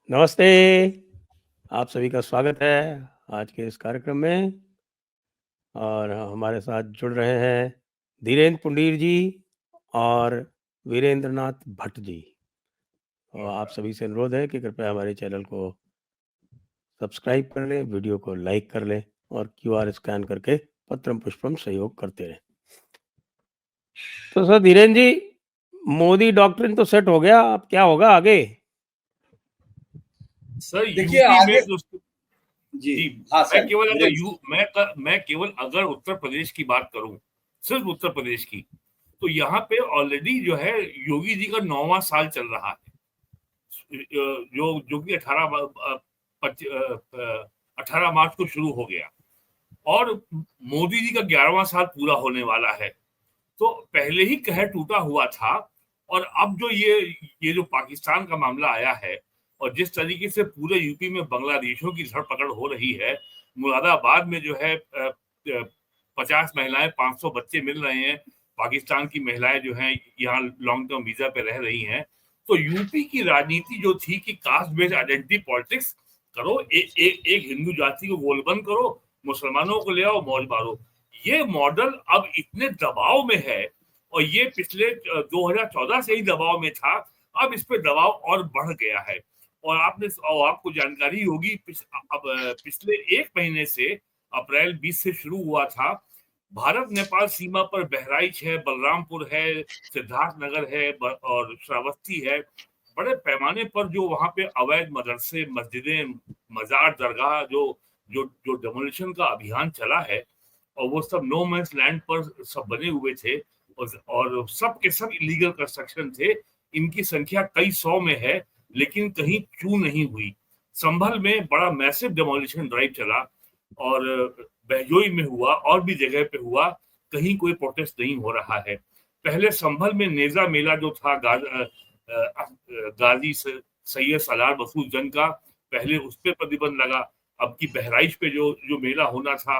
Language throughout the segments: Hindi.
नमस्ते, आप सभी का स्वागत है आज के इस कार्यक्रम में और हमारे साथ जुड़ रहे हैं धीरेन्द्र पुंडीर जी और वीरेंद्रनाथ भट्ट जी। और आप सभी से अनुरोध है कि कृपया हमारे चैनल को सब्सक्राइब कर लें, वीडियो को लाइक कर लें और क्यूआर स्कैन करके पत्रम पुष्पम सहयोग करते रहें। तो सर धीरेन्द्र जी, मोदी डॉक्ट्रिन तो सेट हो गया, अब क्या होगा आगे? सर देखिए यूपी आगे में जी जी हाँ मैं सर केवल अगर वीरेंद्र मैं केवल अगर उत्तर प्रदेश की बात करूं, सिर्फ उत्तर प्रदेश की, तो यहाँ पे ऑलरेडी जो है योगी जी का 9वां साल चल रहा है। जो कि 18 मार्च को शुरू हो गया और मोदी जी का 11वां साल पूरा होने वाला है। तो पहले ही कहर टूटा हुआ था और अब जो ये जो पाकिस्तान का मामला आया है और जिस तरीके से पूरे यूपी में बांग्लादेशियों की धरपकड़ हो रही है, मुरादाबाद में जो है 50 महिलाएं 500 बच्चे मिल रहे हैं, पाकिस्तान की महिलाएं जो हैं यहाँ लॉन्ग टर्म वीजा पे रह रही हैं। तो यूपी की राजनीति जो थी कि कास्ट बेस्ड आइडेंटिटी पॉलिटिक्स करो, एक हिंदू जाति को गोलबंद करो, मुसलमानों को ले आओ, मौज मारो, ये मॉडल अब इतने दबाव में है और ये पिछले 2014 से ही दबाव में था, अब इस पे दबाव और बढ़ गया है। और आपको जानकारी होगी अब पिछले 1 महीने से अप्रैल 20 से शुरू हुआ था, भारत नेपाल सीमा पर बहराइच है, बलरामपुर है, सिद्धार्थ नगर है और श्रावस्ती है। बड़े पैमाने पर जो वहां पे अवैध मदरसे, मस्जिदें, मजार, दरगाह जो जो जो डेमोलिशन का अभियान चला है और वो सब नो मैंस लैंड पर सब बने हुए थे और सब के सब इलीगल कंस्ट्रक्शन थे। इनकी संख्या कई सौ में है, लेकिन कहीं चू नहीं हुई। संभल में बड़ा मैसिव डेमोलिशन ड्राइव चला और बहजोई में हुआ और भी जगह पे हुआ, कहीं कोई प्रोटेस्ट नहीं हो रहा है। पहले संभल में नेजा मेला जो था गाजी सैयद सलार मसूद जंग का, पहले उस पर प्रतिबंध लगा। अब की बहराइच पे जो जो मेला होना था,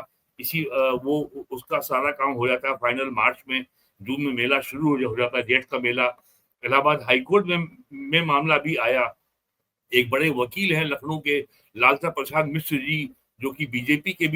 वो उसका सारा काम हो जाता है फाइनल मार्च में, जून में मेला शुरू हो जाता है, जेठ का मेला। इलाहाबाद हाईकोर्ट में मामला भी आया। एक बड़े वकील हैं लखनऊ के, लालता प्रसाद मिश्र जी, जो कि बीजेपी के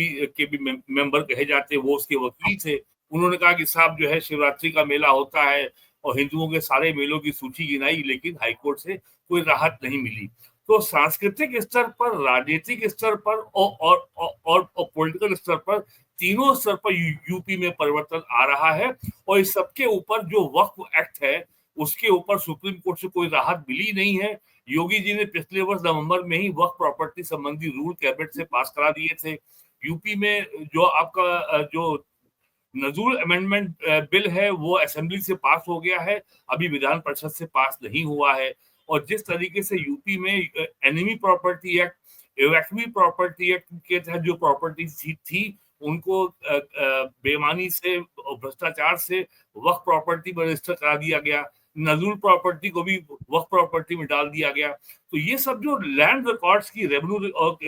भी मेंबर कहे जाते, वो उसके वकील थे। उन्होंने कहा कि साहब जो है शिवरात्रि का मेला होता है और हिंदुओं के सारे मेलों की सूची गिनाई, लेकिन हाईकोर्ट से कोई राहत नहीं मिली। तो सांस्कृतिक स्तर पर, राजनीतिक स्तर पर और पॉलिटिकल स्तर पर, तीनों स्तर पर यूपी में परिवर्तन आ रहा है। और इस सबके ऊपर जो वक्फ एक्ट है, उसके ऊपर सुप्रीम कोर्ट से कोई राहत मिली नहीं है। योगी जी ने पिछले वर्ष नवंबर में ही वक्फ प्रॉपर्टी संबंधी रूल कैबिनेट से पास करा दिए थे। यूपी में जो आपका जो नजूल अमेंडमेंट बिल है वो असेंबली से पास हो गया है, अभी विधान परिषद से पास नहीं हुआ है। और जिस तरीके से यूपी में enemy property act, evacuee property act के तहत जो प्रॉपर्टी थी उनको बेमानी से, भ्रष्टाचार से वक्फ प्रॉपर्टी में रजिस्टर करा दिया गया, नजूल प्रॉपर्टी को भी वक्फ प्रॉपर्टी में डाल दिया गया। तो ये सब जो लैंड रिकॉर्ड्स की, रेवेन्यू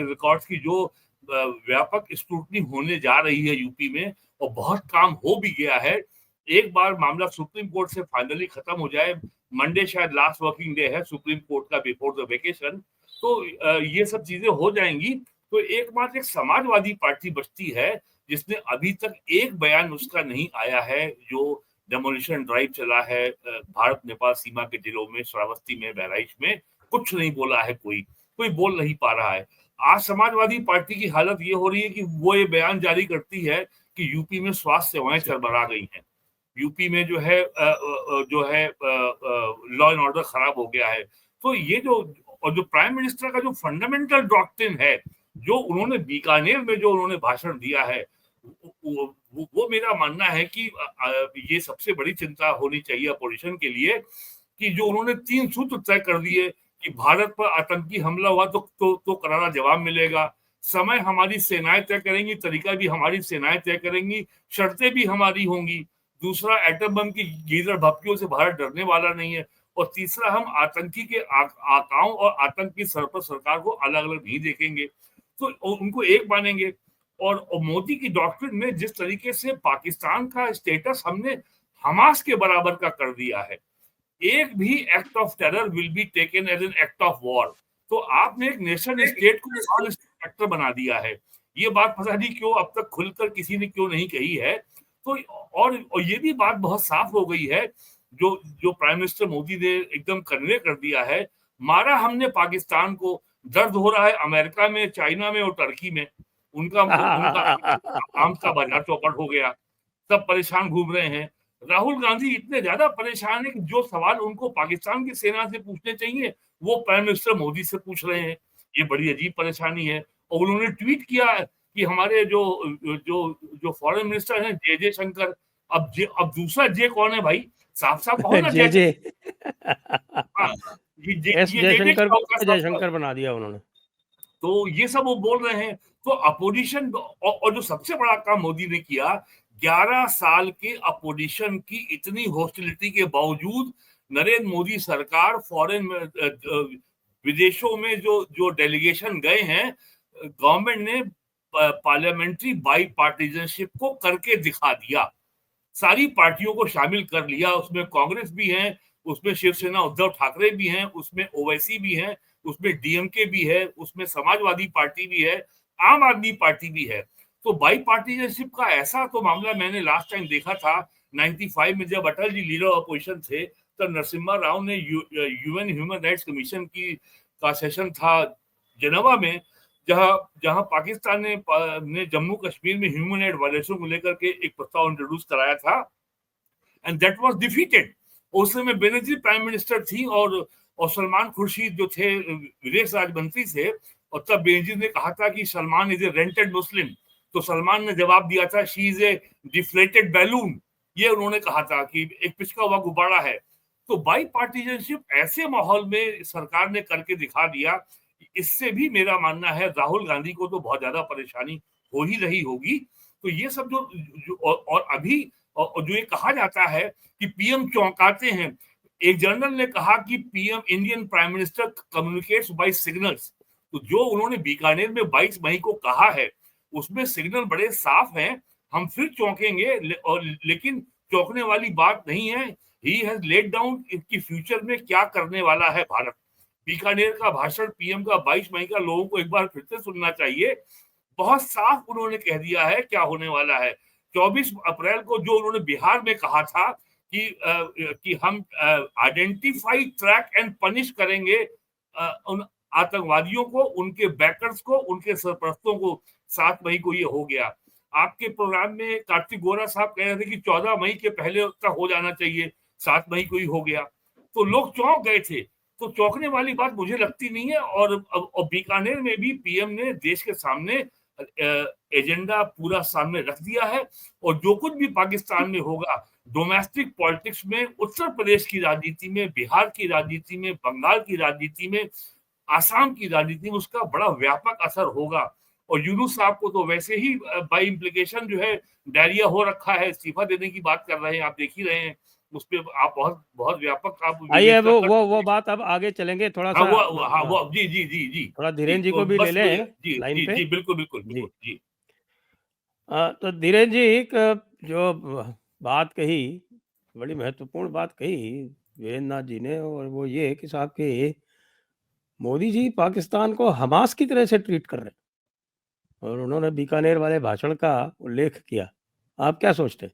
रिकॉर्ड्स की जो व्यापक स्क्रूटनी होने जा रही है यूपी में, और बहुत काम हो भी गया है। एक बार मामला सुप्रीम कोर्ट से फाइनली खत्म हो जाए, मंडे शायद लास्ट वर्किंग डे है सुप्रीम कोर्ट का बिफोर द वेकेशन, तो ये सब चीजें हो जाएंगी। तो एकमात्र एक समाजवादी पार्टी बचती है जिसने अभी तक एक बयान उसका नहीं आया है, जो डेमोलिशन ड्राइव चला है भारत नेपाल सीमा के जिलों में, श्रावस्ती में, बहराइच में, कुछ नहीं बोला है, कोई कोई बोल नहीं पा रहा है। आज समाजवादी पार्टी की हालत ये हो रही है कि वो ये बयान जारी करती है कि यूपी में स्वास्थ्य सेवाएं चरमरा गई हैं, यूपी में जो है लॉ एंड ऑर्डर खराब हो गया है। तो ये जो, और जो प्राइम मिनिस्टर का जो फंडामेंटल डॉक्ट्रिन है, जो उन्होंने बीकानेर में जो उन्होंने भाषण दिया है, वो मेरा मानना है कि ये सबसे बड़ी चिंता होनी चाहिए अपोजिशन के लिए, कि जो उन्होंने 3 सूत्र तय कर दिए कि भारत पर आतंकी हमला हुआ तो करारा जवाब मिलेगा, समय हमारी सेनाएं तय करेंगी, तरीका भी हमारी सेनाएं तय करेंगी, शर्तें भी हमारी होंगी। दूसरा, एटम बम की गीदड़ भपकियों से भारत डरने वाला नहीं है। और तीसरा, हम आतंकी के आकाओं और आतंक की सरकार को अलग अलग नहीं देखेंगे, तो उनको एक मानेंगे। और मोदी की डॉक्ट्रिन में जिस तरीके से पाकिस्तान का स्टेटस हमने हमास के बराबर का कर दिया है, एक भी act of terror will be taken as an act of war. तो आपने एक नेशन स्टेट को नॉन स्टेट एक्टर बना दिया है। ये बात पता नहीं क्यों अब तक खुलकर किसी ने क्यों नहीं कही है। तो और ये भी बात बहुत साफ हो गई है, जो जो प्राइम मिनिस्टर मोदी ने एकदम कन्वे कर दिया है, मारा हमने पाकिस्तान को, दर्द हो रहा है अमेरिका में, चाइना में और टर्की में। उनका उनका आर्म्स का बाजार चौपट हो गया, सब परेशान घूम रहे हैं। राहुल गांधी इतने ज्यादा परेशान है कि जो सवाल उनको पाकिस्तान की सेना से पूछने चाहिए वो प्राइम मिनिस्टर मोदी से पूछ रहे हैं। ये बड़ी अजीब परेशानी है। और उन्होंने ट्वीट किया कि हमारे जो जो जो फॉरेन मिनिस्टर हैं जे शंकर, अब दूसरा जे कौन है भाई, साफ साफ कहो ना जे ये जयशंकर को जयशंकर बना दिया उन्होंने। तो ये सब वो बोल रहे हैं। तो अपोजिशन और जो सबसे बड़ा काम मोदी ने किया, 11 साल के अपोजिशन की इतनी हॉस्टिलिटी के बावजूद नरेंद्र मोदी सरकार फॉरेन विदेशों में जो जो डेलीगेशन गए हैं, गवर्नमेंट ने पार्लियामेंट्री बाई पार्टीजनशिप को करके दिखा दिया। सारी पार्टियों को शामिल कर लिया, उसमें कांग्रेस भी है, उसमें शिवसेना उद्धव ठाकरे भी हैं, उसमें ओवैसी भी हैं, उसमें डीएमके भी है, उसमें समाजवादी पार्टी भी है, आम आदमी पार्टी भी है। तो बाई पार्टीजनशिप का ऐसा तो मामला मैंने लास्ट टाइम देखा था 95 में, जब अटल जी लीडर ऑपोजिशन थे, तो नरसिम्हा राव ने यूएन ह्यूमन राइट्स कमीशन का सेशन था जेनेवा में, जहां पाकिस्तान ने जम्मू कश्मीर में ह्यूमन राइट वायलेशन को लेकर के एक प्रस्ताव इंट्रोड्यूस कराया था, एंड दैट वाज डिफीटेड। उस समय बेनजीर प्राइम मिनिस्टर थी और सलमान खुर्शीद जो थे विदेश राज्य मंत्री थे, और तब बेनजीर ने कहा था कि सलमान इज ए रेंटेड मुस्लिम। तो सलमान ने जवाब दिया था she is a deflated balloon. ये उन्होंने कहा था कि एक पिचका हुआ गुब्बारा है। तो बाई पार्टीजनशिप ऐसे माहौल में सरकार ने करके दिखा दिया। इससे भी मेरा मानना है राहुल गांधी को तो बहुत ज्यादा परेशानी हो ही रही होगी। तो ये सब और अभी जो ये कहा जाता है कि पीएम चौंकाते हैं, एक जर्नल ने कहा कि PM Indian prime minister communicates by signals. तो जो उन्होंने बीकानेर में 22 मई को कहा है उसमें सिग्नल बड़े साफ हैं, हम फिर चौंकेंगे, लेकिन चौंकने वाली बात नहीं है। ही हैज लेड डाउन कि फ्यूचर में क्या करने वाला है भारत। बीकानेर का भाषण पीएम का 22 मई का लोगों को एक बार फिर से सुनना चाहिए। बहुत साफ उन्होंने कह दिया है क्या होने वाला है। 24 अप्रैल को जो उन्होंने बिहार में कहा था कि हम आइडेंटिफाई, ट्रैक एंड पनिश करेंगे उन आतंकवादियों को, उनके बैकर्स को, उनके सरपरस्तों को। 7 मई को ये हो गया। आपके प्रोग्राम में कार्तिक गोरा साहब कह रहे थे कि 14 मई के पहले तक हो जाना चाहिए, 7 मई को ही हो गया। तो लोग चौंक गए थे। तो चौंकने वाली बात मुझे लगती नहीं है। और बीकानेर में भी पीएम ने देश के सामने एजेंडा पूरा सामने रख दिया है। और जो कुछ भी पाकिस्तान में होगा, डोमेस्टिक पॉलिटिक्स में, उत्तर प्रदेश की राजनीति में, बिहार की राजनीति में, बंगाल की राजनीति में, आसाम की राजनीति में उसका बड़ा व्यापक असर होगा। और यूनुस साहब को तो वैसे ही बाई इम्प्लीकेशन जो है डायरिया हो रखा है, इस्तीफा देने की बात कर रहे हैं, आप देख ही रहे हैं। उस पे आप बहुत बहुत व्यापक आप आइए वो बात अब आगे चलेंगे थोड़ा सा। वो जी जी जी जी थोड़ा धीरेन्द्र जी को भी ले लें जी लाइन पे। जी बिल्कुल बिल्कुल जी जी। तो धीरेन्द्र जी एक जो बात कही, बड़ी महत्वपूर्ण बात कही वीरेंद्र नाथ जी ने, और वो ये कि साहब के मोदी जी पाकिस्तान को हमास की तरह से ट्रीट कर रहे हैं, और उन्होंने बीकानेर वाले भाषण का उल्लेख किया। आप क्या सोचते हैं?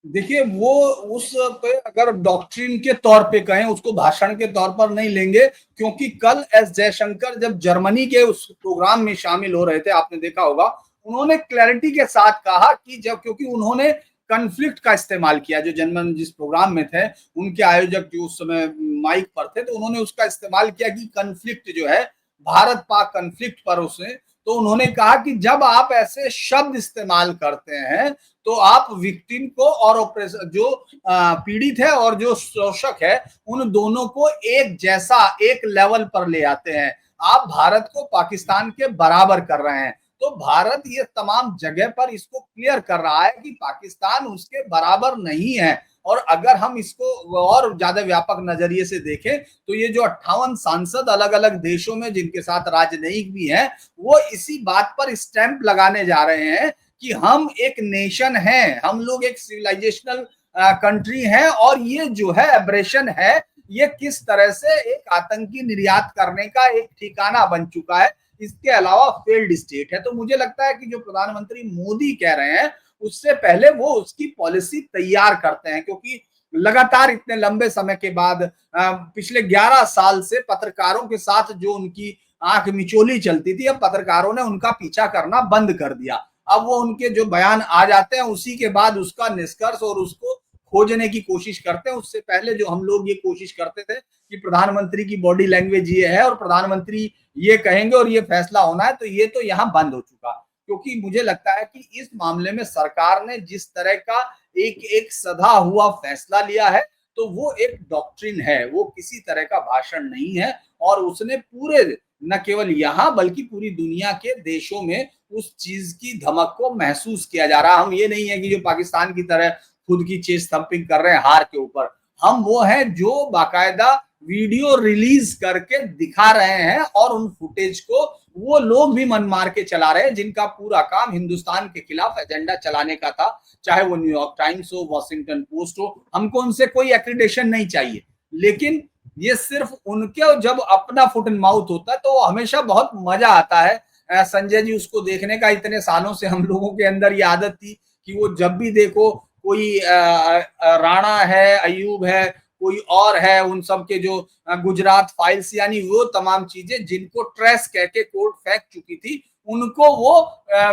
देखिए, वो उस पे अगर डॉक्ट्रिन के तौर पे कहें, उसको भाषण के तौर पर नहीं लेंगे, क्योंकि कल एस जयशंकर जब जर्मनी के उस प्रोग्राम में शामिल हो रहे थे, आपने देखा होगा, उन्होंने क्लैरिटी के साथ कहा कि जब, क्योंकि उन्होंने कन्फ्लिक्ट का इस्तेमाल किया, जो जर्मन जिस प्रोग्राम में थे, उनके आयोजक जो उस समय माइक पर थे, तो उन्होंने उसका इस्तेमाल किया कि कन्फ्लिक्ट जो है, भारत पाक कन्फ्लिक्ट पर उसने, तो उन्होंने कहा कि जब आप ऐसे शब्द इस्तेमाल करते हैं तो आप विक्टिम को और जो पीड़ित है और जो शोषक है, उन दोनों को एक जैसा, एक लेवल पर ले आते हैं। आप भारत को पाकिस्तान के बराबर कर रहे हैं। तो भारत ये तमाम जगह पर इसको क्लियर कर रहा है कि पाकिस्तान उसके बराबर नहीं है। और अगर हम इसको और ज्यादा व्यापक नजरिए से देखें तो ये जो 58 सांसद अलग अलग देशों में जिनके साथ राजनयिक भी हैं, वो इसी बात पर स्टैंप लगाने जा रहे हैं कि हम एक नेशन हैं, हम लोग एक सिविलाइजेशनल कंट्री हैं, और ये जो है एब्रेशन है ये किस तरह से एक आतंकी निर्यात करने का एक ठिकाना बन चुका है, इसके अलावा फेल्ड स्टेट है। तो मुझे लगता है कि जो प्रधानमंत्री मोदी कह रहे हैं उससे पहले वो उसकी पॉलिसी तैयार करते हैं, क्योंकि लगातार इतने लंबे समय के बाद पिछले 11 साल से पत्रकारों के साथ जो उनकी आंख मिचोली चलती थी, अब पत्रकारों ने उनका पीछा करना बंद कर दिया। अब वो उनके जो बयान आ जाते हैं उसी के बाद उसका निष्कर्ष और उसको खोजने की कोशिश करते हैं। उससे पहले जो हम लोग ये कोशिश करते थे कि प्रधानमंत्री की बॉडी लैंग्वेज ये है और प्रधानमंत्री ये कहेंगे और ये फैसला होना है, तो ये तो यहाँ बंद हो चुका। क्योंकि मुझे लगता है कि इस मामले में सरकार ने जिस तरह का एक एक सधा हुआ फैसला लिया है, तो वो एक डॉक्ट्रिन है, वो किसी तरह का भाषण नहीं है। और उसने पूरे न केवल यहाँ बल्कि पूरी दुनिया के देशों में उस चीज की धमक को महसूस किया जा रहा है। हम ये नहीं है कि जो पाकिस्तान की तरह खुद की चेस्ट थंपिंग कर रहे हैं हार के ऊपर, हम वो हैं जो बाकायदा वीडियो रिलीज करके दिखा रहे हैं और उन फुटेज को वो लोग भी मन मार के चला रहे हैं जिनका पूरा काम हिंदुस्तान के खिलाफ एजेंडा चलाने का था, चाहे वो न्यूयॉर्क टाइम्स हो, वॉशिंगटन पोस्ट हो। हमको उनसे कोई एक्रीडेशन नहीं चाहिए, लेकिन ये सिर्फ उनके जब अपना फुट एंड माउथ होता है तो हमेशा बहुत मजा आता है। संजय जी उसको देखने का, इतने सालों से हम लोगों के अंदर ये आदत थी कि वो जब भी देखो कोई राणा है, अयूब है, कोई और है, उन सब के जो गुजरात फाइल्स यानी वो तमाम चीजें जिनको ट्रेस कह के कोर्ट फेंक चुकी थी, उनको वो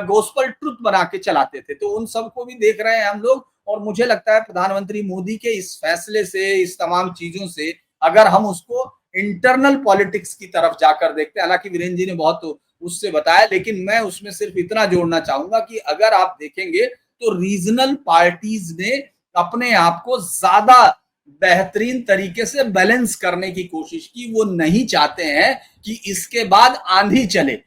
गोस्पल ट्रुथ बना के चलाते थे। तो उन सबको भी देख रहे हैं हम लोग। और मुझे लगता है प्रधानमंत्री मोदी के इस फैसले से, इस तमाम चीजों से, अगर हम उसको इंटरनल पॉलिटिक्स की तरफ जाकर देखते हैं, हालांकि वीरेंद्र जी ने बहुत उससे बताया, लेकिन मैं उसमें सिर्फ इतना जोड़ना चाहूंगा कि अगर आप देखेंगे तो रीजनल पार्टीज ने अपने आप को ज्यादा बेहतरीन तरीके से बैलेंस करने की कोशिश की। वो नहीं चाहते हैं कि इसके बाद आंधी चले,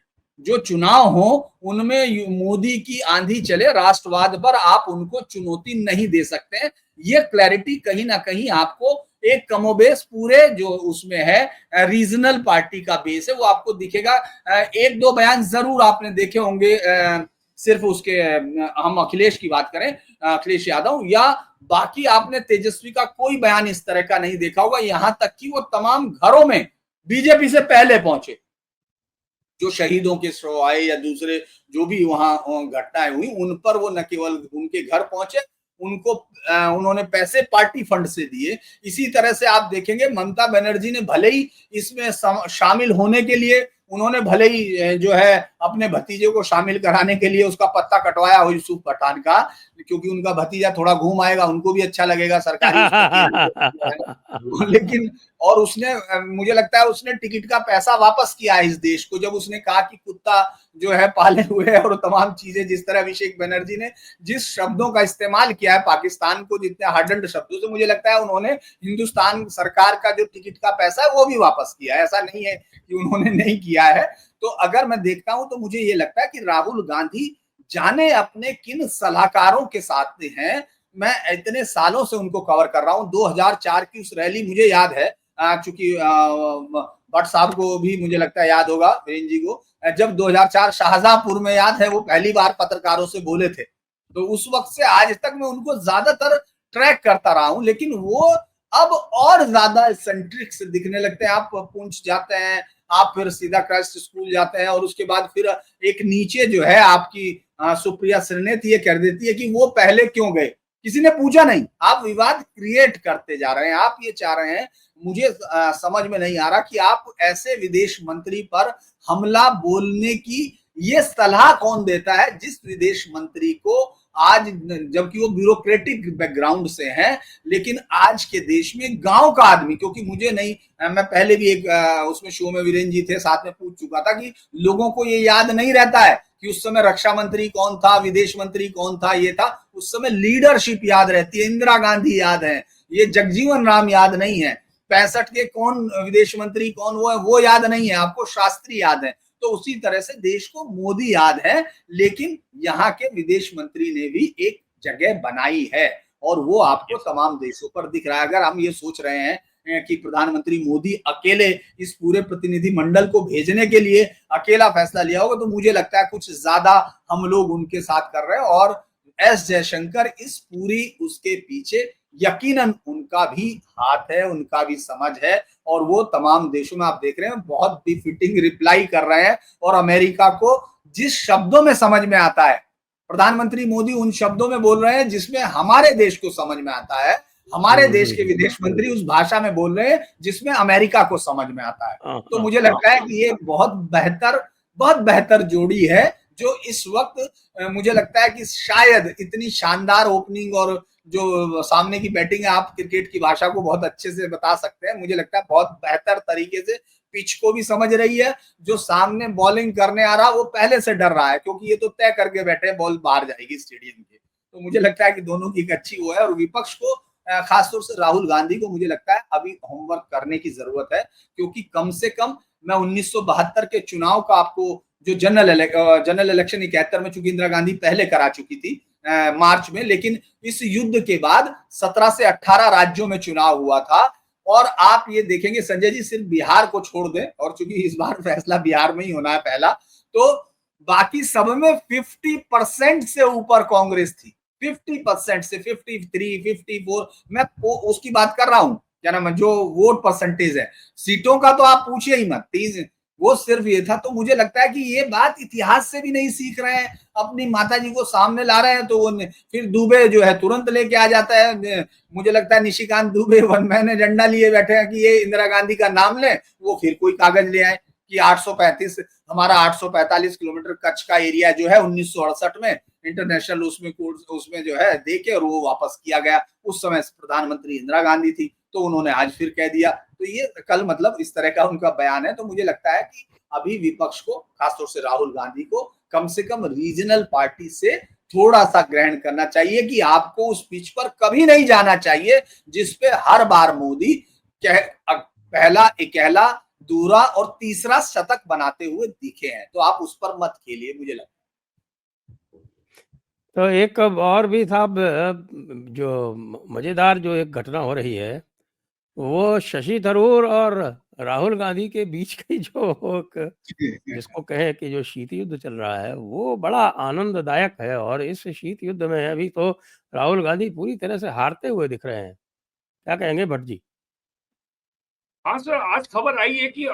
जो चुनाव हो उनमें मोदी की आंधी चले, राष्ट्रवाद पर आप उनको चुनौती नहीं दे सकते हैं। ये क्लैरिटी कहीं ना कहीं आपको एक कमोबेश पूरे जो उसमें है रीजनल पार्टी का बेस है वो आपको दिखेगा। एक दो बयान जरूर आपने देखे होंगे, सिर्फ उसके हम अखिलेश की बात करें, अखिलेश यादव, या बाकी आपने तेजस्वी का कोई बयान इस तरह का नहीं देखा होगा। यहां तक कि वो तमाम घरों में बीजेपी से पहले पहुंचे, जो शहीदों के शव आए या दूसरे जो भी वहां घटनाएं हुई उन पर वो न केवल उनके घर पहुंचे, उनको उन्होंने पैसे पार्टी फंड से दिए। इसी तरह से आप देखेंगे ममता बनर्जी ने भले ही इसमें शामिल होने के लिए, उन्होंने भले ही जो है अपने भतीजे को शामिल कराने के लिए उसका पत्ता कटवाया हो यूसुफ पठान का, क्योंकि उनका भतीजा थोड़ा घूम आएगा, उनको भी अच्छा लगेगा सरकारी लेकिन और उसने, मुझे लगता है उसने टिकट का पैसा वापस किया है इस देश को, जब उसने कहा कि कुत्ता जो है पाले हुए है और तमाम चीजें। जिस तरह अभिषेक बनर्जी ने जिस शब्दों का इस्तेमाल किया है पाकिस्तान को, जितने हार्डन्ड शब्दों से, मुझे लगता है उन्होंने हिंदुस्तान सरकार का जो टिकट का पैसा है वो भी वापस किया है, ऐसा नहीं है कि उन्होंने नहीं किया है। तो अगर मैं देखता हूं तो मुझे ये लगता है कि राहुल गांधी जाने अपने किन सलाहकारों के साथ हैं। मैं इतने सालों से उनको कवर कर रहा हूं, 2004 की उस रैली मुझे याद है, चूंकि भट्ट साहब को भी मुझे लगता है याद होगा, वीरेंद्र जी को, जब 2004 शाहजहांपुर में, याद है, वो पहली बार पत्रकारों से बोले थे। तो उस वक्त से आज तक मैं उनको ज्यादातर ट्रैक करता रहा हूं, लेकिन वो अब और ज्यादा सेंट्रिक से दिखने लगते हैं। आप पुंछ जाते हैं, आप फिर सीधा क्राइस्ट स्कूल जाते हैं, और उसके बाद फिर एक नीचे जो है आपकी सुप्रिया श्रीनेत ये कह देती है कि वो पहले क्यों गए, किसी ने पूछा नहीं, आप विवाद क्रिएट करते जा रहे हैं। आप ये चाह रहे हैं, मुझे समझ में नहीं आ रहा कि आप ऐसे विदेश मंत्री पर हमला बोलने की ये सलाह कौन देता है, जिस विदेश मंत्री को आज, जबकि वो ब्यूरोक्रेटिक बैकग्राउंड से हैं, लेकिन आज के देश में गांव का आदमी, क्योंकि मुझे नहीं, मैं पहले भी एक उसमें शो में वीरेंद्र जी थे साथ में, पूछ चुका था कि लोगों को ये याद नहीं रहता है कि उस समय रक्षा मंत्री कौन था, विदेश मंत्री कौन था, ये था। उस समय लीडरशिप याद रहती है, इंदिरा गांधी याद है, ये जगजीवन राम याद नहीं है, 65 के कौन विदेश मंत्री कौन वो है वो याद नहीं है, आपको शास्त्री याद है। तो उसी तरह से देश को मोदी याद है, लेकिन यहाँ के विदेश मंत्री ने भी एक जगह बनाई है और वो आपको तमाम देशों पर दिख रहा है। अगर हम ये सोच रहे हैं कि प्रधानमंत्री मोदी अकेले इस पूरे प्रतिनिधि मंडल को भेजने के लिए अकेला फैसला लिया होगा, तो मुझे लगता है कुछ ज्यादा हम लोग उनके साथ कर रहे हैं। और एस जयशंकर इस पूरी उसके पीछे यकीनन उनका भी हाथ है, उनका भी समझ है, और वो तमाम देशों में आप देख रहे हैं बहुत बिफिटिंग रिप्लाई कर रहे हैं। और अमेरिका को जिस शब्दों में समझ में आता है, प्रधानमंत्री मोदी उन शब्दों में बोल रहे हैं जिसमें हमारे देश को समझ में आता है, हमारे देश के विदेश मंत्री उस भाषा में बोल रहे हैं जिसमें अमेरिका को समझ में आता है। तो मुझे लगता है कि ये बहुत बेहतर जोड़ी है, जो इस वक्त मुझे लगता है कि शायद इतनी शानदार ओपनिंग और जो सामने की बैटिंग है, आप क्रिकेट की भाषा को बहुत अच्छे से बता सकते हैं, मुझे लगता है बहुत बेहतर तरीके से पिच को भी समझ रही है। जो सामने बॉलिंग करने आ रहा वो पहले से डर रहा है, क्योंकि ये तो तय करके बैठे बॉल बाहर जाएगी स्टेडियम के। तो मुझे लगता है कि दोनों की एक अच्छी वो है। और विपक्ष को, खासतौर से राहुल गांधी को, मुझे लगता है अभी होमवर्क करने की जरूरत है, क्योंकि कम से कम मैं 1972 के चुनाव का आपको, जो जनरल इलेक्शन 71 में, चूंकि इंदिरा गांधी पहले करा चुकी थी मार्च में, लेकिन इस युद्ध के बाद 17 से 18 राज्यों में चुनाव हुआ था। और आप ये देखेंगे संजय जी, सिर्फ बिहार को छोड़ दें, और चूंकि इस बार फैसला बिहार में ही होना है पहला, तो बाकी सब में 50% से ऊपर कांग्रेस थी। 50% से 53, 54, मैं उसकी बात कर रहा हूं, क्या नाम है, जो वोट परसेंटेज है। सीटों का तो आप पूछिए ही मत, 30, वो सिर्फ ये था। तो मुझे लगता है कि ये बात इतिहास से भी नहीं सीख रहे हैं, अपनी माता जी को सामने ला रहे हैं। तो वो फिर दुबे जो है तुरंत लेके आ जाता है। मुझे लगता है Nishikant Dubey one man agenda लिए बैठे हैं कि ये इंदिरा गांधी का नाम ले, वो फिर कोई कागज ले आए कि 835, हमारा 845 किलोमीटर कच्छ का एरिया जो है 1968 में इंटरनेशनल उसमें जो है देके, और वो वापस किया गया। उस समय प्रधानमंत्री इंदिरा गांधी थी, तो उन्होंने आज फिर कह दिया। तो ये कल मतलब इस तरह का उनका बयान है। तो मुझे लगता है कि अभी विपक्ष को, खासतौर से राहुल गांधी को, कम से कम रीजनल पार्टी से थोड़ा सा ग्रहण करना चाहिए कि आपको उस पिच पर कभी नहीं जाना चाहिए जिसपे हर बार मोदी पहला, इकहला, दूसरा और तीसरा शतक बनाते हुए दिखे हैं। तो आप उस पर मत खेलिए, मुझे लगता है। तो एक और भी था, जो मजेदार जो एक घटना हो रही है, वो शशि थरूर और राहुल गांधी के बीच की जो एक, जिसको कहें कि जो शीत युद्ध चल रहा है, वो बड़ा आनंददायक है। और इस शीत युद्ध में अभी तो राहुल गांधी पूरी तरह से हारते हुए दिख रहे हैं। क्या कहेंगे भट्ट जी? हाँ सर, आज खबर आई है कि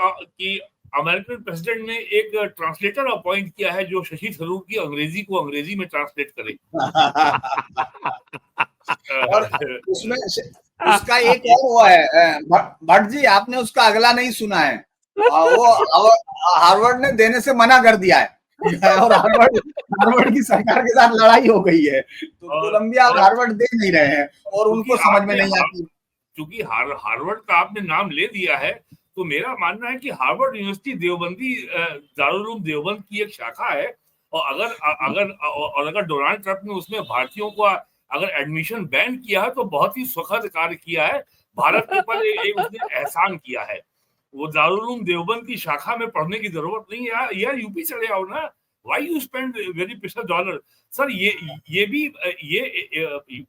अमेरिकन प्रेसिडेंट ने एक ट्रांसलेटर अपॉइंट किया है जो शशि थरूर की अंग्रेजी को अंग्रेजी में ट्रांसलेट करे। और उसमें उसका एक और हुआ है, भट्ट जी, आपने उसका अगला नहीं सुना है। वो हार्वर्ड ने देने से मना कर दिया है, और हार्वर्ड की सरकार के साथ लड़ाई हो गई है। तो कोलंबिया और हार्वर्ड दे नहीं रहे हैं, और उनको समझ में नहीं आती। क्योंकि हार्वर्ड का आपने नाम ले दिया है, तो मेरा मानना है कि हार्वर्ड यूनिवर्सिटी देवबंदी, दारुल उलूम देवबंद की एक शाखा है। और अगर डोनाल्ड ट्रंप ने उसमें भारतीयों को अगर एडमिशन बैन किया है, तो बहुत ही सुखद कार्य किया है। भारत के ऊपर एक उसने एहसान किया है। वो दारुल उलूम देवबंद की शाखा में पढ़ने की जरूरत नहीं है यार, यूपी चले आओ ना। Why you spend very precious dollar. Sir, ये भी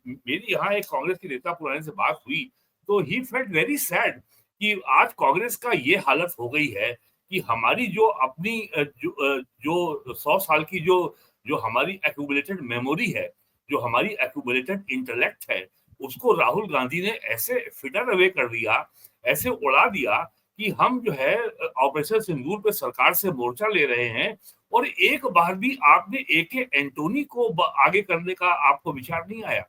मेरी यहाँ एक कांग्रेस के नेता पुराने से बात हुई, तो ही फेल्ट वेरी सैड कि आज कांग्रेस का ये हालत हो गई है कि हमारी जो अपनी जो 100 साल की जो हमारी एक्यूमुलेटेड मेमोरी है, जो हमारी एक्यूमुलेटेड इंटेलेक्ट है, उसको राहुल गांधी ने ऐसे फिटर अवे कर दिया, ऐसे उड़ा दिया कि हम जो है ऑपरेशन सिंदूर पे सरकार से मोर्चा ले रहे हैं, और एक बार भी आपने एके एंटोनी को आगे करने का आपको विचार नहीं आया।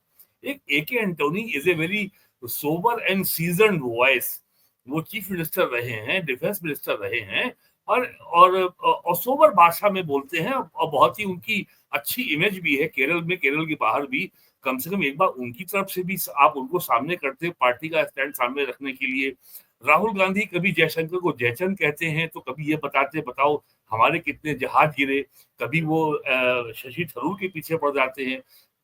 एक A K Antony is a very sober and seasoned voice. वो चीफ मिनिस्टर रहे हैं, डिफेंस मिनिस्टर रहे हैं, और सोबर भाषा में बोलते हैं, और बहुत ही उनकी अच्छी इमेज भी है केरल में, केरल के बाहर भी। कम से कम एक बार उनकी तरफ से भी आप उनको सामने करते, पार्टी का स्टैंड सामने रखने के लिए। राहुल गांधी कभी जयशंकर को जयचंद कहते हैं, तो कभी ये बताओ हमारे कितने जहाज गिरे, कभी वो शशि थरूर के पीछे पड़ जाते हैं।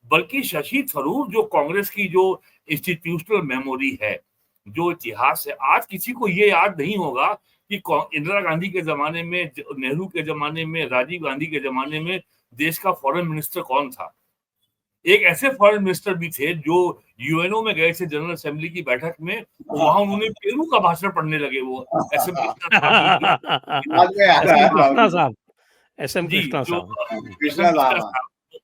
बल्कि शशि थरूर जो कांग्रेस की जो इंस्टीट्यूशनल मेमोरी है, जो इतिहास है, आज किसी को ये याद नहीं होगा कि इंदिरा गांधी के जमाने में, नेहरू के जमाने में, राजीव गांधी के जमाने में देश का फॉरेन मिनिस्टर कौन था। एक ऐसे फॉरेन मिनिस्टर भी थे जो यूएनओ में गए थे जनरल असेंबली की बैठक में, वहां उन्होंने पेरू का भाषण पढ़ने लगे। वो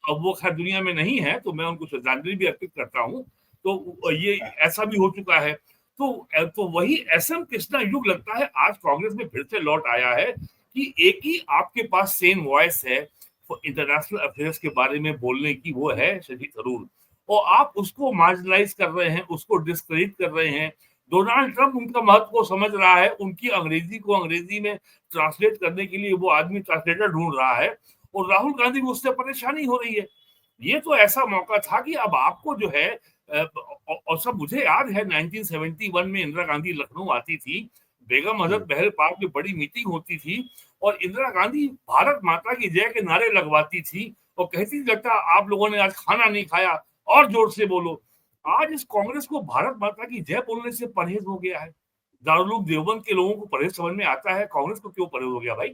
अब वो खैर दुनिया में नहीं है, तो मैं उनको श्रद्धांजलि भी अर्पित करता हूँ। तो ये ऐसा भी हो चुका है। तो वही SM कृष्णा युग लगता है आज कांग्रेस में फिर से लौट आया है कि एक ही आपके पास सेम वॉइस है इंटरनेशनल अफेयर्स के बारे में बोलने की, वो है शशि थरूर, और आप उसको मार्जिनलाइज कर रहे हैं, उसको डिस्क्रेडिट कर रहे हैं। डोनाल्ड ट्रंप उनका महत्व को समझ रहा है, उनकी अंग्रेजी को अंग्रेजी में ट्रांसलेट करने के लिए वो आदमी ट्रांसलेटर ढूंढ रहा है, और राहुल गांधी को उससे परेशानी हो रही है। ये तो ऐसा मौका था कि अब आपको जो है, और सब मुझे याद है 1971 में इंदिरा गांधी लखनऊ आती थी, बेगम हजरत महल पार्क में बड़ी मीटिंग होती थी, और इंदिरा गांधी भारत माता की जय के नारे लगवाती थी और कहती थी लगता आप लोगों ने आज खाना नहीं खाया, और जोर से बोलो। आज इस कांग्रेस को भारत माता की जय बोलने से परहेज हो गया है। दारुल देवबंद के लोगों को परहेज समझ में आता है, कांग्रेस को क्यों परहेज हो गया भाई?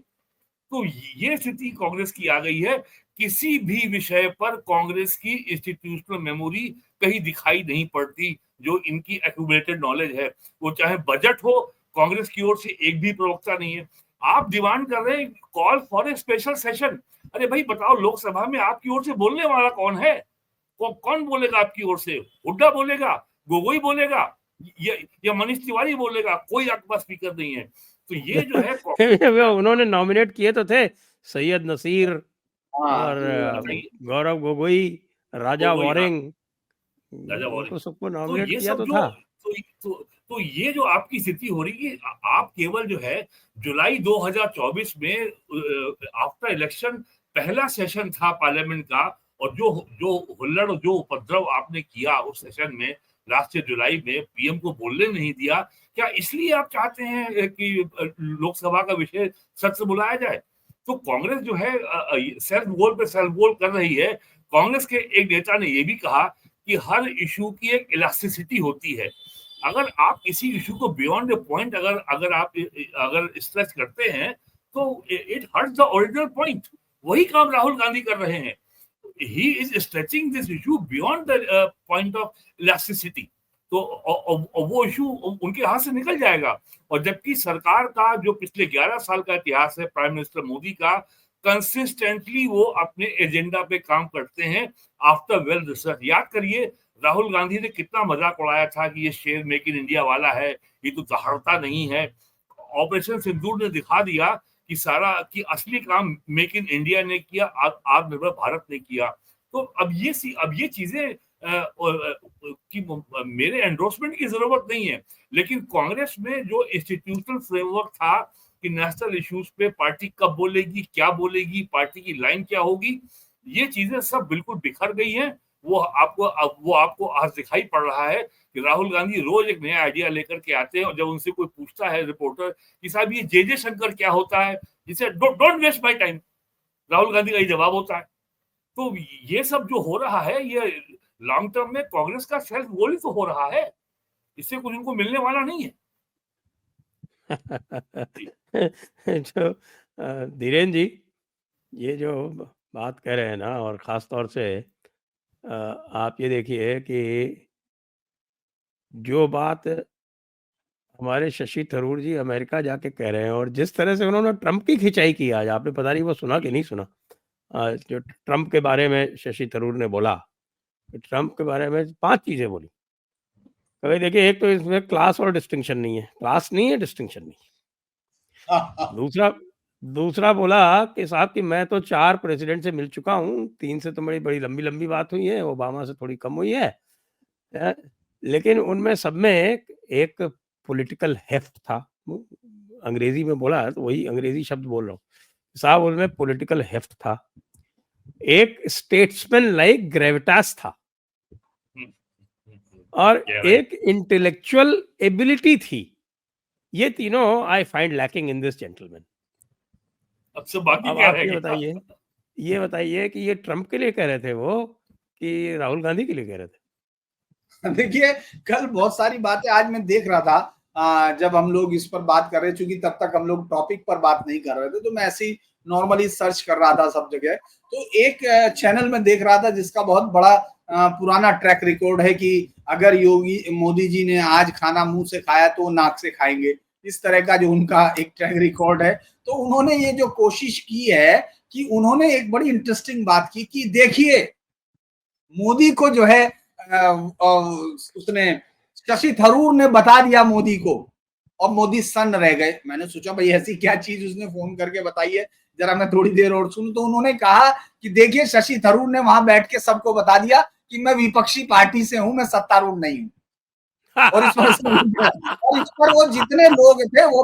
तो ये स्थिति कांग्रेस की आ गई है। किसी भी विषय पर कांग्रेस की इंस्टीट्यूशनल मेमोरी कहीं दिखाई नहीं पड़ती, जो इनकी एक्यूमुलेटेड नॉलेज है। वो चाहे बजट हो, कांग्रेस की ओर से एक भी प्रवक्ता नहीं है। आप डिमांड कर रहे हैं call for a special session. अरे भाई बताओ, लोकसभा में आपकी ओर से बोलने वाला कौन है? कौन बोलेगा आपकी ओर से? हुड्डा बोलेगा, गोगोई बोलेगा, या मनीष तिवारी बोलेगा? कोई आपके पास स्पीकर नहीं है। तो ये जो है उन्होंने नॉमिनेट किए तो थे सैयद नसीर और गौरव गोगोई, राजा वॉरिंग, उनको सबको नॉमिनेट किया तो था। तो ये जो आपकी स्थिति हो रही है, आप केवल जो है जुलाई 2024 में आफ्टर इलेक्शन पहला सेशन था पार्लियामेंट का, और जो हुल्लड़, जो उपद्रव आपने किया उस सेशन में लास्ट जुलाई में, पीएम को बोलने नहीं दिया, क्या इसलिए आप चाहते हैं कि लोकसभा का विषय सत्र बुलाया जाए? तो कांग्रेस जो है सेल्फ गोल कर रही है। कांग्रेस के एक नेता ने यह भी कहा कि हर इशू की एक इलास्टिसिटी होती है। अगर आप किसी इशू को बियॉन्ड द पॉइंट अगर स्ट्रेच करते हैं तो it hurts the original point. वही काम राहुल गांधी कर रहे हैं। He is stretching this issue beyond the point of elasticity. तो वो इशू उनके हाथ से निकल जाएगा। और जबकि सरकार का जो पिछले 11 साल का इतिहास है प्राइम मिनिस्टर मोदी का, कंसिस्टेंटली वो अपने एजेंडा पे काम करते हैं आफ्टर वेल रिसर्च। याद करिए राहुल गांधी ने कितना मजाक उड़ाया था कि ये शेर मेक इन इंडिया वाला है, ये तो दहाड़ता नहीं है। ऑपरेशन सिंदूर ने दिखा दिया कि असली काम मेक इन इंडिया ने किया, आत्मनिर्भर भारत ने किया। तो अब ये चीजें कि मेरे एंडोर्समेंट की जरूरत नहीं है, लेकिन कांग्रेस में जो इंस्टीट्यूशनल फ्रेमवर्क था कि नेशनल इश्यूज पे पार्टी कब बोलेगी, क्या बोलेगी, पार्टी की लाइन क्या होगी, ये चीजें सब बिल्कुल बिखर गई हैं। वो आपको आज दिखाई पड़ रहा है कि राहुल गांधी रोज एक नया आइडिया लेकर के आते हैं, और जब उनसे कोई पूछता है रिपोर्टर कि साहब ये जे शंकर क्या होता है, जिसे don't waste my time, Rahul Gandhi का ही जवाब होता है। तो ये सब जो हो रहा है, ये लॉन्ग टर्म में कांग्रेस का सेल्फ गोल ही तो हो रहा है, इससे कुछ उनको मिलने वाला नहीं है। जो धीरेन जी ये जो बात कह रहे हैं ना, और खास तौर से आप ये देखिए कि जो बात हमारे शशि थरूर जी अमेरिका जाके कह रहे हैं, और जिस तरह से उन्होंने ट्रंप की खिंचाई की आज, आपने पता नहीं वो सुना कि नहीं सुना, जो ट्रंप के बारे में शशि थरूर ने बोला, ट्रंप के बारे में 5 चीजें बोली। कभी देखिए, एक तो इसमें क्लास और डिस्टिंक्शन नहीं है, क्लास नहीं है, डिस्टिंक्शन नहीं। दूसरा बोला कि साहब कि मैं तो 4 प्रेसिडेंट से मिल चुका हूँ, 3 से तो बड़ी लंबी बात हुई है, ओबामा से थोड़ी कम हुई है, लेकिन उनमें सब में एक पॉलिटिकल हेफ्ट था। अंग्रेजी में बोला है तो वही अंग्रेजी शब्द बोल रहा हूँ साहब, उनमें पॉलिटिकल हेफ्ट था, एक स्टेट्समैन लाइक ग्रेविटास था, और एक इंटेलेक्चुअल एबिलिटी थी। ये तीनों I find lacking in this gentleman. अब आप ये बताइए कि ये ट्रंप के लिए कह रहे थे वो कि राहुल गांधी के लिए कह रहे थे? देखिए, कल बहुत सारी बातें आज मैं देख रहा था, जब हम लोग इस पर बात कर रहे, चूंकि तब तक हम लोग टॉपिक पर बात नहीं कर रहे थे, तो मैं ऐसे ही नॉर्मली सर्च कर रहा था सब जगह। तो एक चैनल में देख रहा था जिसका बहुत बड़ा पुराना ट्रैक रिकॉर्ड है कि अगर मोदी जी ने आज खाना मुंह से खाया तो नाक से खाएंगे, इस तरह का जो उनका एक ट्रैक रिकॉर्ड है। तो उन्होंने ये जो कोशिश की है कि उन्होंने एक बड़ी इंटरेस्टिंग बात की कि देखिए मोदी को जो है उसने शशि थरूर ने बता दिया मोदी को और मोदी सन्न रह गए। मैंने सोचा भाई ऐसी क्या चीज उसने फोन करके बताई है, जरा मैं थोड़ी देर और सुनूं। तो उन्होंने कहा कि देखिए शशि थरूर ने वहां बैठ के सबको बता दिया कि मैं विपक्षी पार्टी से हूं, मैं सत्तारूढ़ नहीं हूं। और इस पर वो जितने लोग थे वो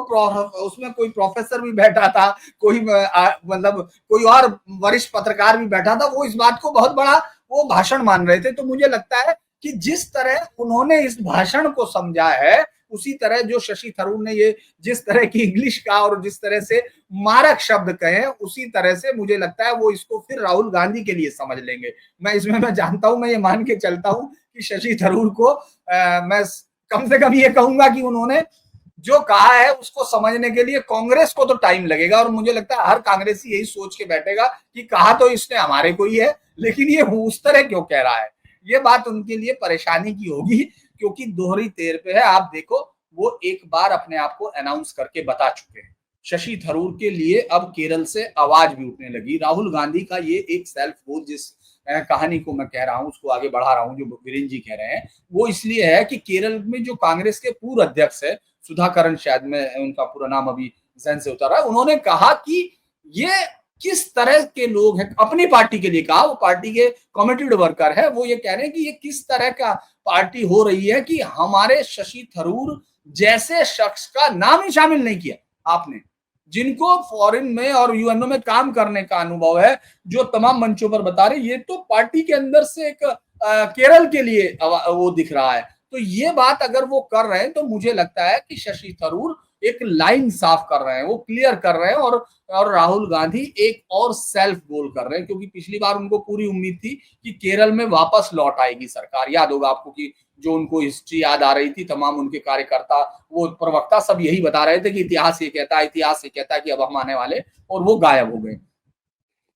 उसमें कोई प्रोफेसर भी बैठा था, कोई मतलब कोई और वरिष्ठ पत्रकार भी बैठा था, वो इस बात को बहुत बड़ा वो भाषण मान रहे थे। तो मुझे लगता है कि जिस तरह उन्होंने इस भाषण को समझा है, उसी तरह जो शशि थरूर ने ये जिस तरह की इंग्लिश का और जिस तरह से मारक शब्द कहे, उसी तरह से मुझे लगता है वो इसको फिर राहुल गांधी के लिए समझ लेंगे। मैं जानता हूं, मैं ये मान के चलता हूं कि शशि थरूर को मैं कम से कम ये कहूंगा कि उन्होंने जो कहा है उसको समझने के लिए कांग्रेस को तो टाइम लगेगा। और मुझे लगता है हर कांग्रेसी यही सोच के बैठेगा कि कहा तो इसने हमारे को ही है, लेकिन ये उस तरह क्यों कह रहा है। ये बात उनके लिए परेशानी की होगी, क्योंकि दोहरी तेर पे है। आप देखो वो एक बार अपने आप को अनाउंस करके बता चुके हैं। शशि थरूर के लिए अब केरल से आवाज भी उठने लगी। राहुल गांधी का ये एक सेल्फ गोल, जिस कहानी को मैं कह रहा हूं उसको आगे बढ़ा रहा हूं, जो वीरेंद्र जी कह रहे हैं, वो इसलिए है कि केरल में जो कांग्रेस के पूर्व अध्यक्ष है, सुधाकरन, शायद में उनका पूरा नाम अभी जहन से उतर रहा है, उन्होंने कहा कि ये किस तरह के लोग हैं, अपनी पार्टी के लिए कहा, वो पार्टी के कमिटेड वर्कर है, वो ये कह रहे हैं कि ये किस तरह का पार्टी हो रही है कि हमारे शशि थरूर जैसे शख्स का नाम ही शामिल नहीं किया आपने, जिनको फॉरेन में और यूएनओ में काम करने का अनुभव है, जो तमाम मंचों पर बता रहे, ये तो पार्टी के अंदर से एक केरल के लिए वो दिख रहा है। तो ये बात अगर वो कर रहे हैं तो मुझे लगता है कि शशि थरूर एक लाइन साफ कर रहे हैं, वो क्लियर कर रहे हैं, और राहुल गांधी एक और सेल्फ गोल कर रहे हैं, क्योंकि पिछली बार उनको पूरी उम्मीद थी कि केरल में वापस लौट आएगी सरकार। याद होगा आपको कि जो उनको हिस्ट्री याद आ रही थी, तमाम उनके कार्यकर्ता, वो प्रवक्ता सब यही बता रहे थे कि इतिहास ये कहता है, इतिहास ये कहता है कि अब हम आने वाले, और वो गायब हो गए।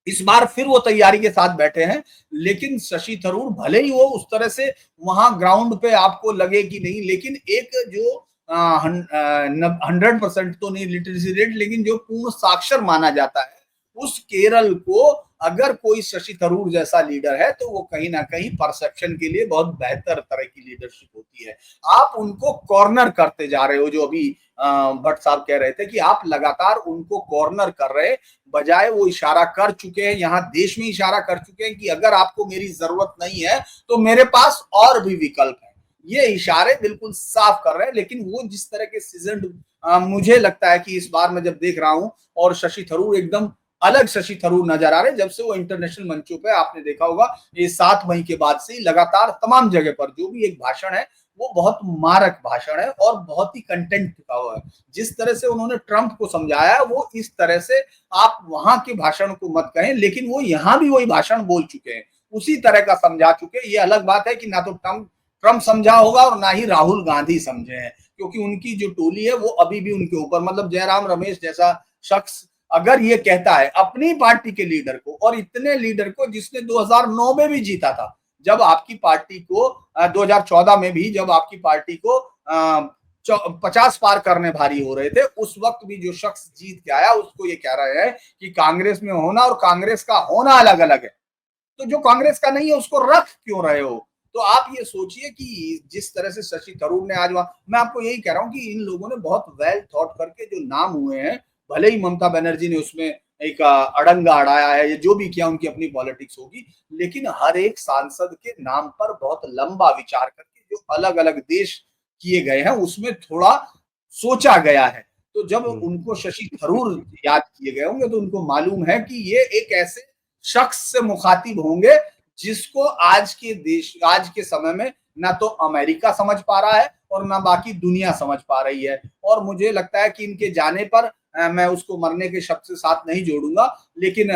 इस बार फिर वो तैयारी के साथ बैठे हैं, लेकिन शशि थरूर भले ही वो उस तरह से वहां ग्राउंड पे आपको लगे कि नहीं, लेकिन एक जो 100% तो नहीं लिटरेसी रेट, लेकिन जो पूर्ण साक्षर माना जाता है, उस केरल को अगर कोई शशि थरूर जैसा लीडर है तो वो कहीं ना कहीं परसेप्शन के लिए बहुत बेहतर तरह की लीडरशिप होती है। आप उनको कॉर्नर करते जा रहे हो, जो अभी भट्ट साहब कह रहे थे कि आप लगातार उनको कॉर्नर कर रहे, बजाय वो इशारा कर चुके हैं, यहाँ देश में इशारा कर चुके हैं कि अगर आपको मेरी जरूरत नहीं है तो मेरे पास और भी विकल्प है। ये इशारे बिल्कुल साफ कर रहे हैं। लेकिन वो जिस तरह के सीजन मुझे लगता है कि इस बार मैं जब देख रहा हूं, और शशि थरूर एकदम अलग शशि थरूर नजर आ रहे, जब से वो इंटरनेशनल मंचों पे, आपने देखा होगा ये 7 मई के बाद से लगातार तमाम जगह पर जो भी एक भाषण है वो बहुत मारक भाषण है और बहुत ही कंटेंट का हुआ है। जिस तरह से उन्होंने ट्रंप को समझाया, वो इस तरह से आप वहां के भाषण को मत कहें, लेकिन वो यहाँ भी वही भाषण बोल चुके हैं, उसी तरह का समझा चुके। ये अलग बात है कि ना तो ट्रंप समझा होगा और ना ही राहुल गांधी समझे हैं, क्योंकि उनकी जो टोली है वो अभी भी उनके ऊपर, मतलब जयराम रमेश जैसा शख्स अगर ये कहता है अपनी पार्टी के लीडर को, और इतने लीडर को जिसने 2009 में भी जीता था, जब आपकी पार्टी को 2014 में भी जब आपकी पार्टी को 50 पार करने भारी हो रहे थे, उस वक्त भी जो शख्स जीत के आया, उसको ये कह रहे हैं कि कांग्रेस में होना और कांग्रेस का होना अलग अलग है। तो जो कांग्रेस का नहीं है उसको रख क्यों रहे हो? तो आप ये सोचिए कि जिस तरह से शशि थरूर ने आज, मैं आपको यही कह रहा हूं कि इन लोगों ने बहुत वेल थॉट करके जो नाम हुए हैं, भले ही ममता बनर्जी ने उसमें एक अड़ंगा अड़ाया है, ये जो भी किया उनकी अपनी पॉलिटिक्स होगी, लेकिन हर एक सांसद के नाम पर बहुत लंबा विचार करके जो अलग अलग देश किए गए हैं उसमें थोड़ा सोचा गया है। तो जब उनको शशि थरूर याद किए गए होंगे तो उनको मालूम है कि ये एक ऐसे शख्स से मुखातिब होंगे जिसको आज के समय में ना तो अमेरिका समझ पा रहा है और ना बाकी दुनिया समझ पा रही है। और मुझे लगता है कि इनके जाने पर मैं उसको मरने के शब्द से साथ नहीं जोड़ूंगा, लेकिन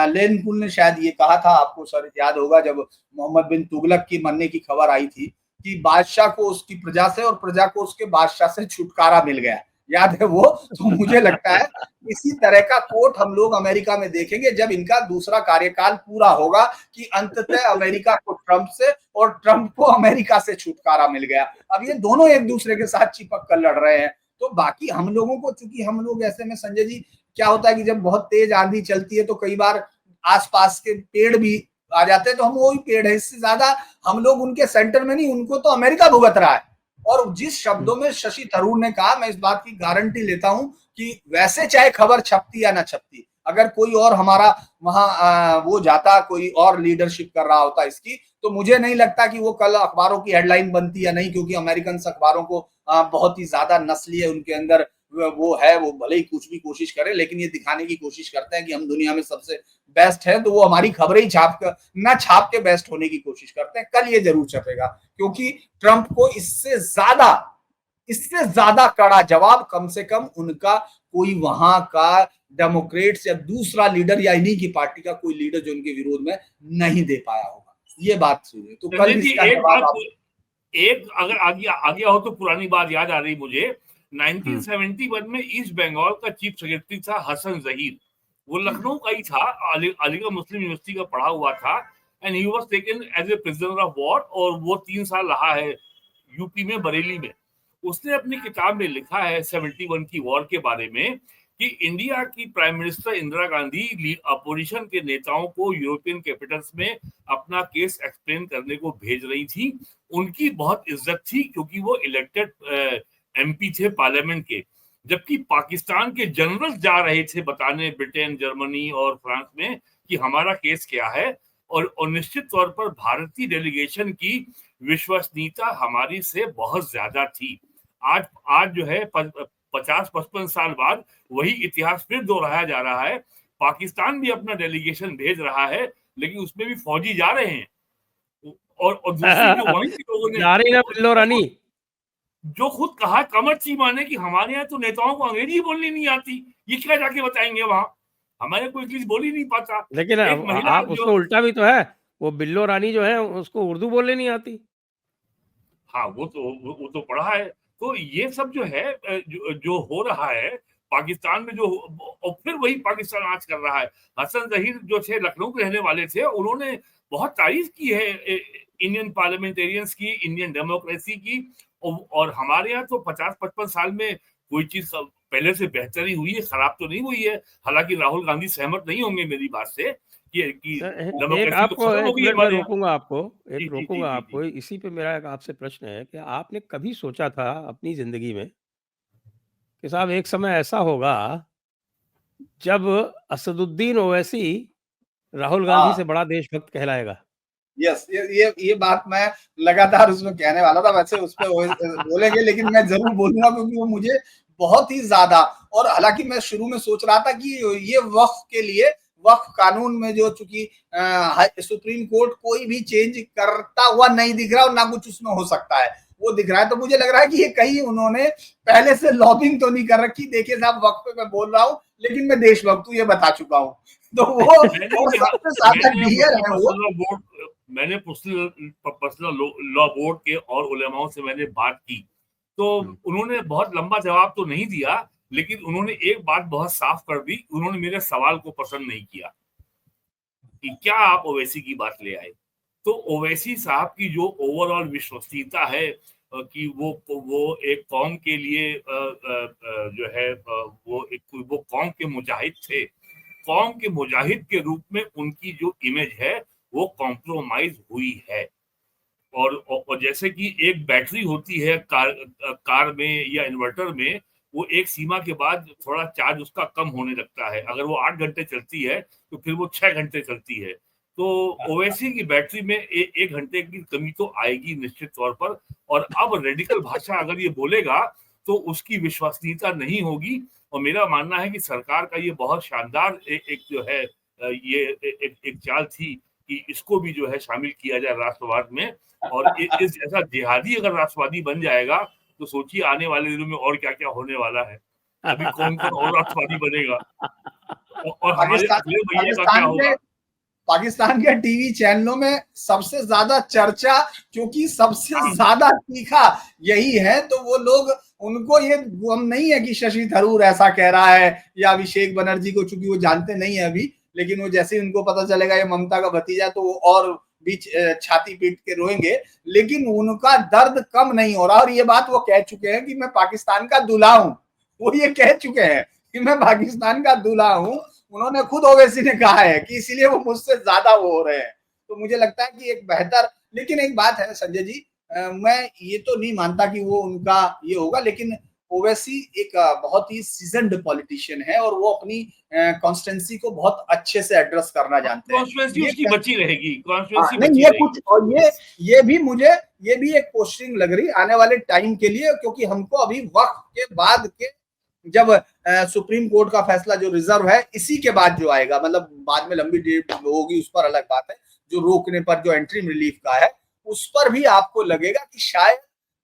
लेन पुल ने शायद ये कहा था, आपको सर याद होगा, जब मोहम्मद बिन तुगलक की मरने की खबर आई थी कि बादशाह को उसकी प्रजा से और प्रजा को उसके बादशाह से छुटकारा मिल गया, याद है वो? तो मुझे लगता है इसी तरह का कोट हम लोग अमेरिका में देखेंगे जब इनका दूसरा कार्यकाल पूरा होगा, कि अंततः अमेरिका को ट्रंप से और ट्रंप को अमेरिका से छुटकारा मिल गया। अब ये दोनों एक दूसरे के साथ चिपक कर लड़ रहे हैं। तो बाकी हम लोगों को, चूंकि हम लोग ऐसे में, संजय जी, क्या होता है कि जब बहुत तेज आंधी चलती है तो कई बार आसपास के पेड़ भी आ जाते हैं तो हम वो ही पेड़ है, इससे ज्यादा हम लोग उनके सेंटर में नहीं, उनको तो अमेरिका भुगत रहा है। और जिस शब्दों में शशि थरूर ने कहा, मैं इस बात की गारंटी लेता हूं कि वैसे चाहे खबर छपती या ना छपती, अगर कोई और हमारा वहां वो जाता, कोई और लीडरशिप कर रहा होता इसकी, तो मुझे नहीं लगता कि वो कल अखबारों की हेडलाइन बनती या नहीं, क्योंकि अमेरिकन अखबारों को बहुत ही ज्यादा नस्लीय उनके अंदर वो है, वो भले ही कुछ भी कोशिश करे लेकिन ये दिखाने की कोशिश करते हैं कि हम दुनिया में सबसे बेस्ट है, तो वो हमारी खबरें ही छाप के बेस्ट होने की कोशिश करते हैं। कल ये जरूर छपेगा, क्योंकि ट्रंप को इससे ज्यादा कड़ा जवाब कम से कम उनका कोई वहां का डेमोक्रेट्स या दूसरा लीडर या इन्हीं की पार्टी का कोई लीडर जो उनके विरोध में नहीं दे पाया होगा। ये बात सुनिए, तो कल इसका जवाब एक अगर आगे हो तो पुरानी बात याद आ रही मुझे। 1971 में ईस्ट बंगाल का चीफ सेक्रेटरी था हसन जहीर, वो लखनऊ का ही था, अलीगढ़ मुस्लिम यूनिवर्सिटी का पढ़ा हुआ था, and he was taken as a prisoner of war, और वो 3 साल रहा है यूपी में, बरेली में। उसने अपनी किताब में लिखा है 71 की वॉर के बारे में कि इंडिया की prime minister Indira Gandhi opposition के नेताओं को यूरोपियन कैपिटल्स में अपना केस एक्सप्लेन करने को भेज रही थी। उनकी बहुत इज्जत थी क्योंकि वो इलेक्टेड एमपी थे पार्लियामेंट के, जबकि पाकिस्तान के जनरल जा रहे थे बताने ब्रिटेन, जर्मनी और फ्रांस में कि हमारा केस क्या है, और निश्चित तौर पर भारतीय डेलीगेशन की विश्वसनीयता हमारी से बहुत ज्यादा थी। आज जो है 50-55 साल बाद वही इतिहास फिर दोहराया जा रहा है। पाकिस्तान भी अपना डेलीगेशन भेज रहा है, लेकिन उसमें भी फौजी जा रहे हैं, और दूसरी जो वहीं के लोगों ने जा रही ना बिल्लो रानी, जो खुद कहा कमर चीमा ने कि हमारे यहाँ तो नेताओं को अंग्रेजी बोलनी नहीं आती, ये क्या जाके बताएंगे वहां, हमारे कोई इंग्लिश बोल ही नहीं पाता। लेकिन आप उसको उल्टा भी तो है, वो बिल्लो रानी जो है उसको उर्दू बोलने नहीं आती। हाँ, वो तो पढ़ा है। तो ये सब जो है जो हो रहा है पाकिस्तान में, जो और फिर वही पाकिस्तान आज कर रहा है। हसन जहीर जो थे, लखनऊ के रहने वाले थे, उन्होंने बहुत तारीफ की है इंडियन पार्लियामेंटेरियंस की, इंडियन डेमोक्रेसी की, और हमारे यहाँ तो 50-55 साल में कोई चीज पहले से बेहतरी हुई है, खराब तो नहीं हुई है। हालांकि राहुल गांधी सहमत नहीं होंगे मेरी बात से कि एक आपको मैं रोकूंगा आपको इसी पे। मेरा एक आपसे प्रश्न है कि आपने कभी सोचा था अपनी जिंदगी में कि साहब एक समय ऐसा होगा जब असदुद्दीन ओवैसी राहुल गांधी से बड़ा देशभक्त कहलाएगा? यस, ये बात मैं लगातार उसमें कहने वाला था, वैसे उस पर बोलेंगे लेकिन मैं जरूर बोलूंगा क्योंकि वो मुझे बहुत ही ज्यादा, और हालांकि मैं शुरू में सोच रहा था कि ये वक्फ के लिए, वक्फ कानून में जो चूंकि सुप्रीम कोर्ट कोई भी चेंज करता हुआ नहीं दिख रहा और ना कुछ उसमें हो सकता है, वो दिख रहा है, तो मुझे लग रहा है कि ये कहीं उन्होंने पहले से लॉबिंग तो नहीं कर ररखी। देखिए साहब, वक्फ पे मैं बोल रहा हूँ लेकिन मैं देशभक्त हूँ, ये बता चुका हूँ। तो वो सबसे ज्यादा डियर है वो। मैंने पर्सनल लॉ बोर्ड के और उलेमाओं से मैंने बात की, तो उन्होंने बहुत लंबा जवाब तो नहीं दिया, लेकिन उन्होंने एक बात बहुत साफ कर दी, उन्होंने मेरे सवाल को पसंद नहीं किया कि क्या आप ओवैसी की बात ले आए। तो ओवैसी साहब की जो ओवरऑल विश्वसनीयता है कि वो एक कौम के लिए जो है वो कौम के मुजाहिद थे, कौम के मुजाहिद के रूप में उनकी जो इमेज है वो कॉम्प्रोमाइज हुई है। और जैसे कि एक बैटरी होती है कार में या इन्वर्टर में, वो एक सीमा के बाद थोड़ा चार्ज उसका कम होने लगता है। अगर वो 8 घंटे चलती है तो फिर वो 6 घंटे चलती है। तो ओवैसी की बैटरी में 1 घंटे की कमी तो आएगी निश्चित तौर पर। और अब रेडिकल भाषा अगर ये बोलेगा तो उसकी विश्वसनीयता नहीं होगी। और मेरा मानना है कि सरकार का ये बहुत शानदार एक जो है ये एक चाल थी कि इसको भी जो है शामिल किया जाए राष्ट्रवाद में। और इस जैसा जिहादी अगर राष्ट्रवादी बन जाएगा तो सोचिए आने वाले दिनों में और क्या क्या होने वाला है। अभी कौन कौन और राष्ट्रवादी बनेगा और हमारे अगले भैया का क्या होगा। पाकिस्तान के टीवी चैनलों में सबसे ज्यादा चर्चा, क्योंकि सबसे ज्यादा तीखा यही है, तो वो लोग, उनको ये गम नहीं है कि शशि थरूर ऐसा कह रहा है या अभिषेक बनर्जी को, चूंकि वो जानते नहीं है अभी, लेकिन वो जैसे ही उनको पता चलेगा ये ममता का भतीजा, तो वो और बीच छाती पीट के रोएंगे। लेकिन उनका दर्द कम नहीं हो रहा, और ये बात वो कह चुके हैं कि मैं पाकिस्तान का दूल्हा हूं। वो ये कह चुके हैं कि मैं पाकिस्तान का दूल्हा हूं। उन्होंने खुद ओवैसी ने कहा है कि इसीलिए वो मुझसे ज्यादा वो हो रहे हैं। तो मुझे लगता है कि एक बेहतर, लेकिन एक बात है संजय जी, मैं ये तो नहीं मानता कि वो उनका ये होगा, लेकिन ओवैसी एक बहुत ही सीजन्ड पॉलिटिशियन है और वो अपनी कॉन्स्टिट्यूंसी को बहुत अच्छे से एड्रेस करना जानते हैं। कॉन्स्टिट्यूंसी ये उसकी बची रहेगी, हाँ, कॉन्स्टिट्यूंसी नहीं बची ये रहेगी। कुछ, और ये भी मुझे ये भी एक पोस्टिंग लग रही आने वाले टाइम के लिए, क्योंकि हमको अभी वक्त के बाद के, जब सुप्रीम कोर्ट का फैसला जो रिजर्व है इसी के बाद जो आएगा, मतलब बाद में लंबी डेट होगी उस पर अलग बात है, जो रोकने पर जो एंट्रीम रिलीफ का है उस पर भी आपको लगेगा कि शायद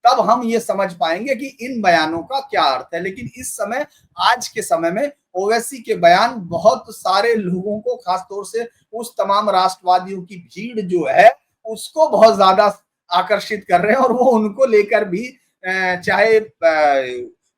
तब हम ये समझ पाएंगे कि इन बयानों का क्या अर्थ है। लेकिन इस समय, आज के समय में ओवैसी के बयान बहुत सारे लोगों को, खासतौर से उस तमाम राष्ट्रवादियों की भीड़ जो है उसको बहुत ज्यादा आकर्षित कर रहे हैं, और वो उनको लेकर भी चाहे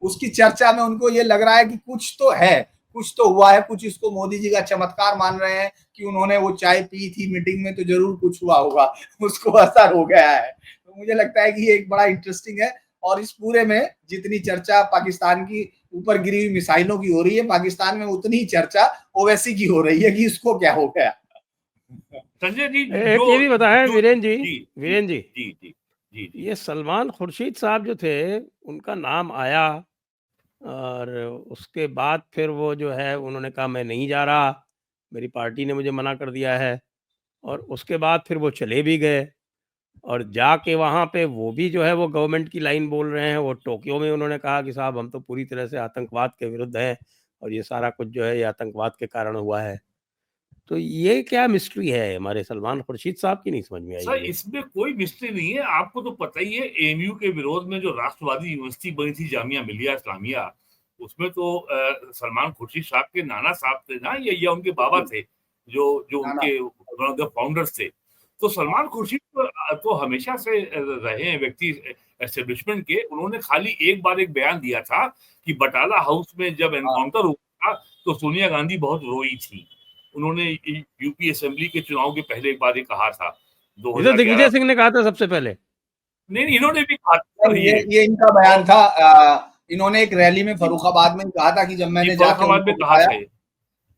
उसकी चर्चा में उनको ये लग रहा है कि कुछ तो है, कुछ तो हुआ है, कुछ इसको मोदी जी का चमत्कार मान रहे हैं कि उन्होंने वो चाय पी थी मीटिंग में तो जरूर कुछ हुआ होगा, उसको असर हो गया है। तो मुझे लगता है कि ये एक बड़ा इंटरेस्टिंग है। और इस पूरे में जितनी चर्चा पाकिस्तान की ऊपर गिरी हुई मिसाइलों की हो रही है, पाकिस्तान में उतनी ही चर्चा ओवैसी की हो रही है कि इसको क्या हो गया। संजय जी, एक ये भी बताएं वीरेंद्र जी, वीरेंद्र जी, जी जी जी जी, ये सलमान खुर्शीद साहब जो थे उनका नाम आया और उसके बाद फिर वो जो है उन्होंने कहा मैं नहीं जा रहा, मेरी पार्टी ने मुझे मना कर दिया है, और उसके बाद फिर वो चले भी गए और जाके वहाँ पे वो भी जो है वो गवर्नमेंट की लाइन बोल रहे हैं। वो टोक्यो में उन्होंने कहा कि साहब हम तो पूरी तरह से आतंकवाद के विरुद्ध हैं और ये सारा कुछ जो है ये आतंकवाद के कारण हुआ है। तो ये क्या मिस्ट्री है हमारे सलमान खुर्शीद साहब की, नहीं समझ में आई सर मुझे। इसमें कोई मिस्ट्री नहीं है। आपको तो पता ही है, एएमयू के विरोध में जो राष्ट्रवादी यूनिवर्सिटी बनी थी जामिया मिलिया इस्लामिया, उसमें तो सलमान खुर्शीद साहब के नाना साहब थे ना, या उनके बाबा थे, जो जो उनके वन ऑफ द फाउंडर्स थे। तो सलमान खुर्शीद तो हमेशा से रहे हैं व्यक्ति एस्टेब्लिशमेंट के। उन्होंने खाली एक बार एक बयान दिया था कि बटाला हाउस में जब एनकाउंटर हुआ था तो सोनिया गांधी बहुत रोई थी। उन्होंने यूपी असेंबली के चुनाव के पहले एक बार ये कहा था, ये तो दिग्विजय सिंह ने कहा था सबसे पहले। नहीं, इन्होंने भी कहा था। ये इनका बयान था। इन्होंने एक रैली में फर्रुखाबाद में कहा था कि जब मैंने जाके उनको बताया,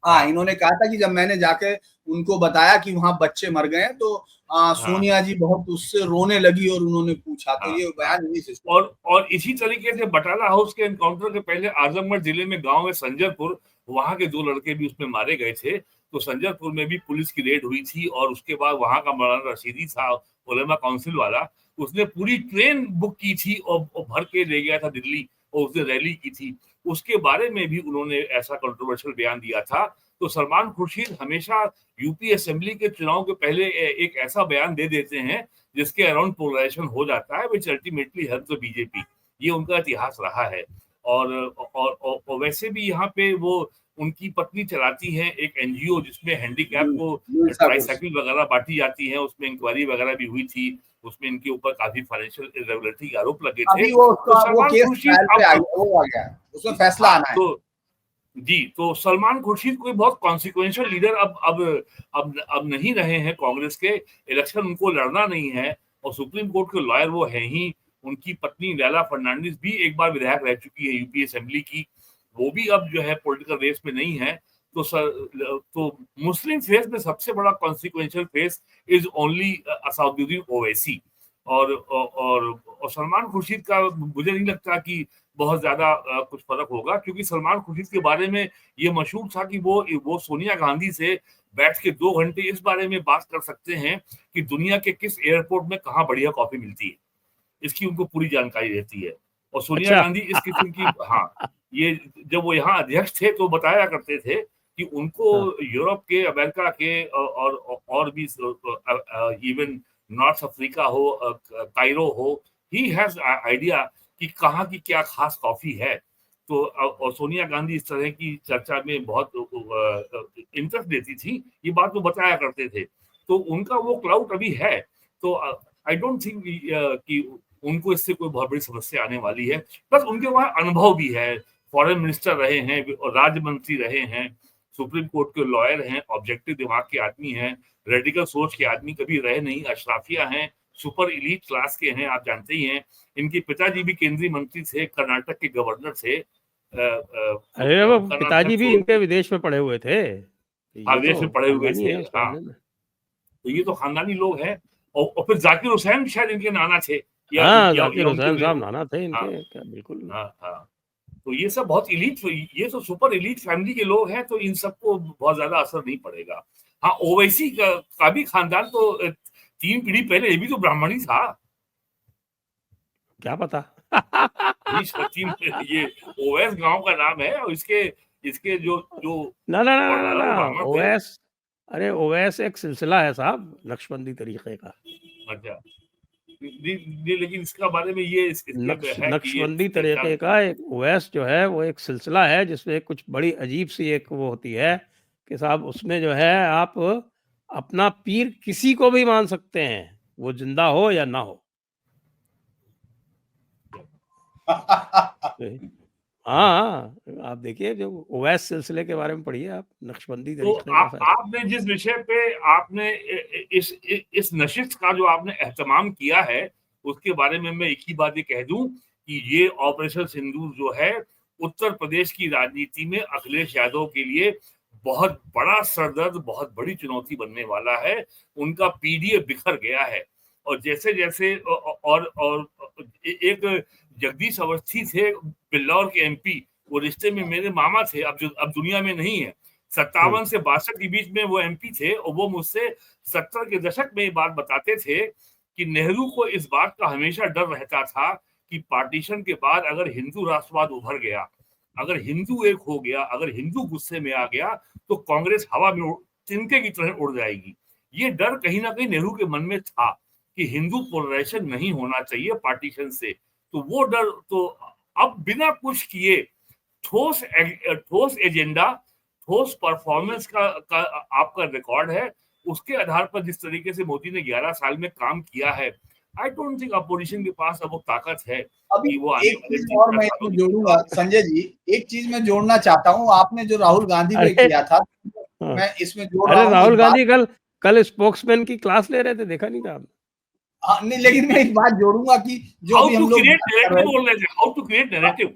हाँ इन्होंने कहा था कि जब मैंने जाके उनको बताया कि वहां बच्चे मर गए तो सोनिया जी बहुत उससे रोने लगी और उन्होंने पूछा। तो ये बयान इन्हीं से। और इसी तरीके से बटाला हाउस के एनकाउंटर के पहले आजमगढ़ जिले में गांव है संजरपुर, वहां के 2 लड़के भी उसमें मारे गए थे। तो संजरपुर में भी पुलिस की रेड हुई थी और उसके बाद वहां का मौलाना रशीदी था, उलेमा काउंसिल वाला, उसने पूरी ट्रेन बुक की थी और भर के ले गया था दिल्ली और उसने रैली की थी। उसके बारे में भी उन्होंने ऐसा कंट्रोवर्शियल बयान दिया था। तो सलमान खुर्शीद हमेशा यूपी असेंबली के चुनाव के पहले एक ऐसा बयान दे देते हैं जिसके अराउंड पोलराइजेशन हो जाता है, which ultimately help the BJP. ये उनका इतिहास रहा है। और वैसे भी यहाँ पे वो उनकी पत्नी चलाती हैं एक एनजीओ जिसमें हैंडीकैप को ट्राइसाइकिल वगैरह बांटी जाती है। उसमें इंक्वायरी वगैरह भी हुई थी, उसमें इनके ऊपर काफी फाइनेंशियल इरेगुलरिटी के आरोप लगे थे। उसमें फैसला आना है। तो सलमान खुर्शीद कोई बहुत कॉन्सिक्वेंशियल लीडर अब नहीं रहे हैं कांग्रेस के। इलेक्शन उनको लड़ना नहीं है और सुप्रीम कोर्ट के लॉयर वो है ही। उनकी पत्नी लैला फर्नांडिस भी एक बार विधायक रह चुकी है यूपी असेंबली की, वो भी अब जो है पॉलिटिकल रेस में नहीं है। तो मुस्लिम फेस में सबसे बड़ा consequential face is only Asaduddin Owaisi. और सलमान खुर्शीद का मुझे नहीं लगता कि बहुत ज्यादा कुछ फर्क होगा, क्योंकि सलमान खुर्शीद के बारे में ये मशहूर था कि वो सोनिया गांधी से बैठ के 2 घंटे इस बारे में बात कर सकते हैं कि दुनिया के किस एयरपोर्ट में कहाँ बढ़िया कॉफी मिलती है, इसकी उनको पूरी जानकारी रहती है। और सोनिया गांधी इस किस्म की, हाँ, ये जब वो यहाँ अध्यक्ष थे तो बताया करते थे कि उनको यूरोप के, अमेरिका के और भी, इवन नॉर्थ अफ्रीका हो, कायरो हो, ही हैज आइडिया कि कहाँ की क्या खास कॉफी है। तो और सोनिया गांधी इस तरह की चर्चा में बहुत इंटरेस्ट देती थी, ये बात वो बताया करते थे। तो उनका वो क्लाउड अभी है। तो आई डोंट थिंक कि उनको इससे कोई बहुत बड़ी समस्या आने वाली है। बस उनके वहां अनुभव भी है, फॉरेन मिनिस्टर रहे हैं और राज्य मंत्री रहे हैं, सुप्रीम कोर्ट के लॉयर हैं, ऑब्जेक्टिव दिमाग के आदमी हैं, रेडिकल सोच के आदमी कभी रहे नहीं, अशराफिया हैं, सुपर इलीट क्लास के हैं, आप जानते ही हैं। इनके पिताजी भी केंद्रीय मंत्री थे, कर्नाटक के गवर्नर थे। अरे वो पिताजी भी इनके विदेश में पढ़े हुए थे, विदेश में पढ़े हुए थे। हाँ, तो ये तो खानदानी लोग हैं। और फिर जाकिर हुसैन शायद इनके नाना थे, हाँ, जाकिर हुसैन साहब नाना थे इनके। हाँ, क्या बिल्कुल। हाँ। तो ये सब बहुत इलीट, ये तो सुपर इलीट फैमिली के लोग हैं, तो इन सबको बहुत ज्यादा असर नहीं पड़ेगा। हाँ, ओवैसी का भी खानदान तो 3 पीढ़ी पहले ये भी तो ब्राह्मण ही था। क्या पता। ये ओवैस गांव का नाम है, और इसके जो ना ना ना ना परदादा वो ना ब्राह्मण थे। ओवैस, अरे ओवैस एक सिलसिला है साहब, नक्शबंदी तरीके का। अच्छा, लेकिन इसका बारे में ये इसमें है कि ये नक्शबंदी तरीके का एक ओवैस जो है वो एक सिलसिला है, जिसमें कुछ बड़ी अजीब सी एक वो होती है कि साहब उसमें जो है आप अपना पीर किसी को भी मान सकते हैं, वो जिंदा हो या ना हो। हाँ, आप देखिए जो ओवैस सिलसिले के बारे में पढ़िए आप, नक्शबंदी तो तरीके का फैसला। आपने जिस विषय पे आपने इस नशिस्त का जो आपने एहतमाम किया है, उसके बारे में मैं एक ही बात ये कह दूं कि ये ऑपरेशन सिंदूर जो है उत्तर प्रदेश की राजनीति में अखिलेश यादव के लिए बहुत बड़ा सरदर्द, बहुत बड़ी चुनौती बनने वाला है। उनका पीडीए बिखर गया है, और जैसे जैसे और एक जगदीश अवस्थी थे बिल्लौर के एमपी, वो रिश्ते में मेरे मामा थे, अब दुनिया में नहीं है। 57 से 62 के बीच में वो एमपी थे, और वो मुझसे 70 के दशक में ये बात बताते थे कि नेहरू को इस बात का हमेशा डर रहता था कि पार्टीशन के बाद अगर हिंदू राष्ट्रवाद उभर गया, अगर हिंदू एक हो गया, अगर हिंदू गुस्से में आ गया, तो कांग्रेस हवा में तिनके की तरह उड़ जाएगी। ये डर कहीं ना कहीं नेहरू के मन में था कि हिंदू पोलराइजेशन नहीं होना चाहिए पार्टीशन से। तो वो डर, तो अब बिना कुछ किए ठोस एजेंडा, ठोस परफॉर्मेंस का आपका रिकॉर्ड है, उसके आधार पर जिस तरीके से मोदी ने 11 साल में काम किया है, आई डोंट थिंक अपोजिशन के पास अब वो ताकत है अभी कि वो एक चीज और मैं इसमें जोड़ूंगा संजय जी, एक चीज मैं जोड़ना चाहता हूँ, आपने जो राहुल गांधी पे किया था, मैं इसमें जोड़ रहा हूँ। राहुल गांधी कल स्पोक्समैन की क्लास ले रहे थे, देखा नहीं था आपने? हाँ, नहीं, लेकिन मैं एक बात जोड़ूंगा कि जो हाउ टू क्रिएट नैरेटिव बोल रहे थे, हाउ टू क्रिएट नैरेटिव।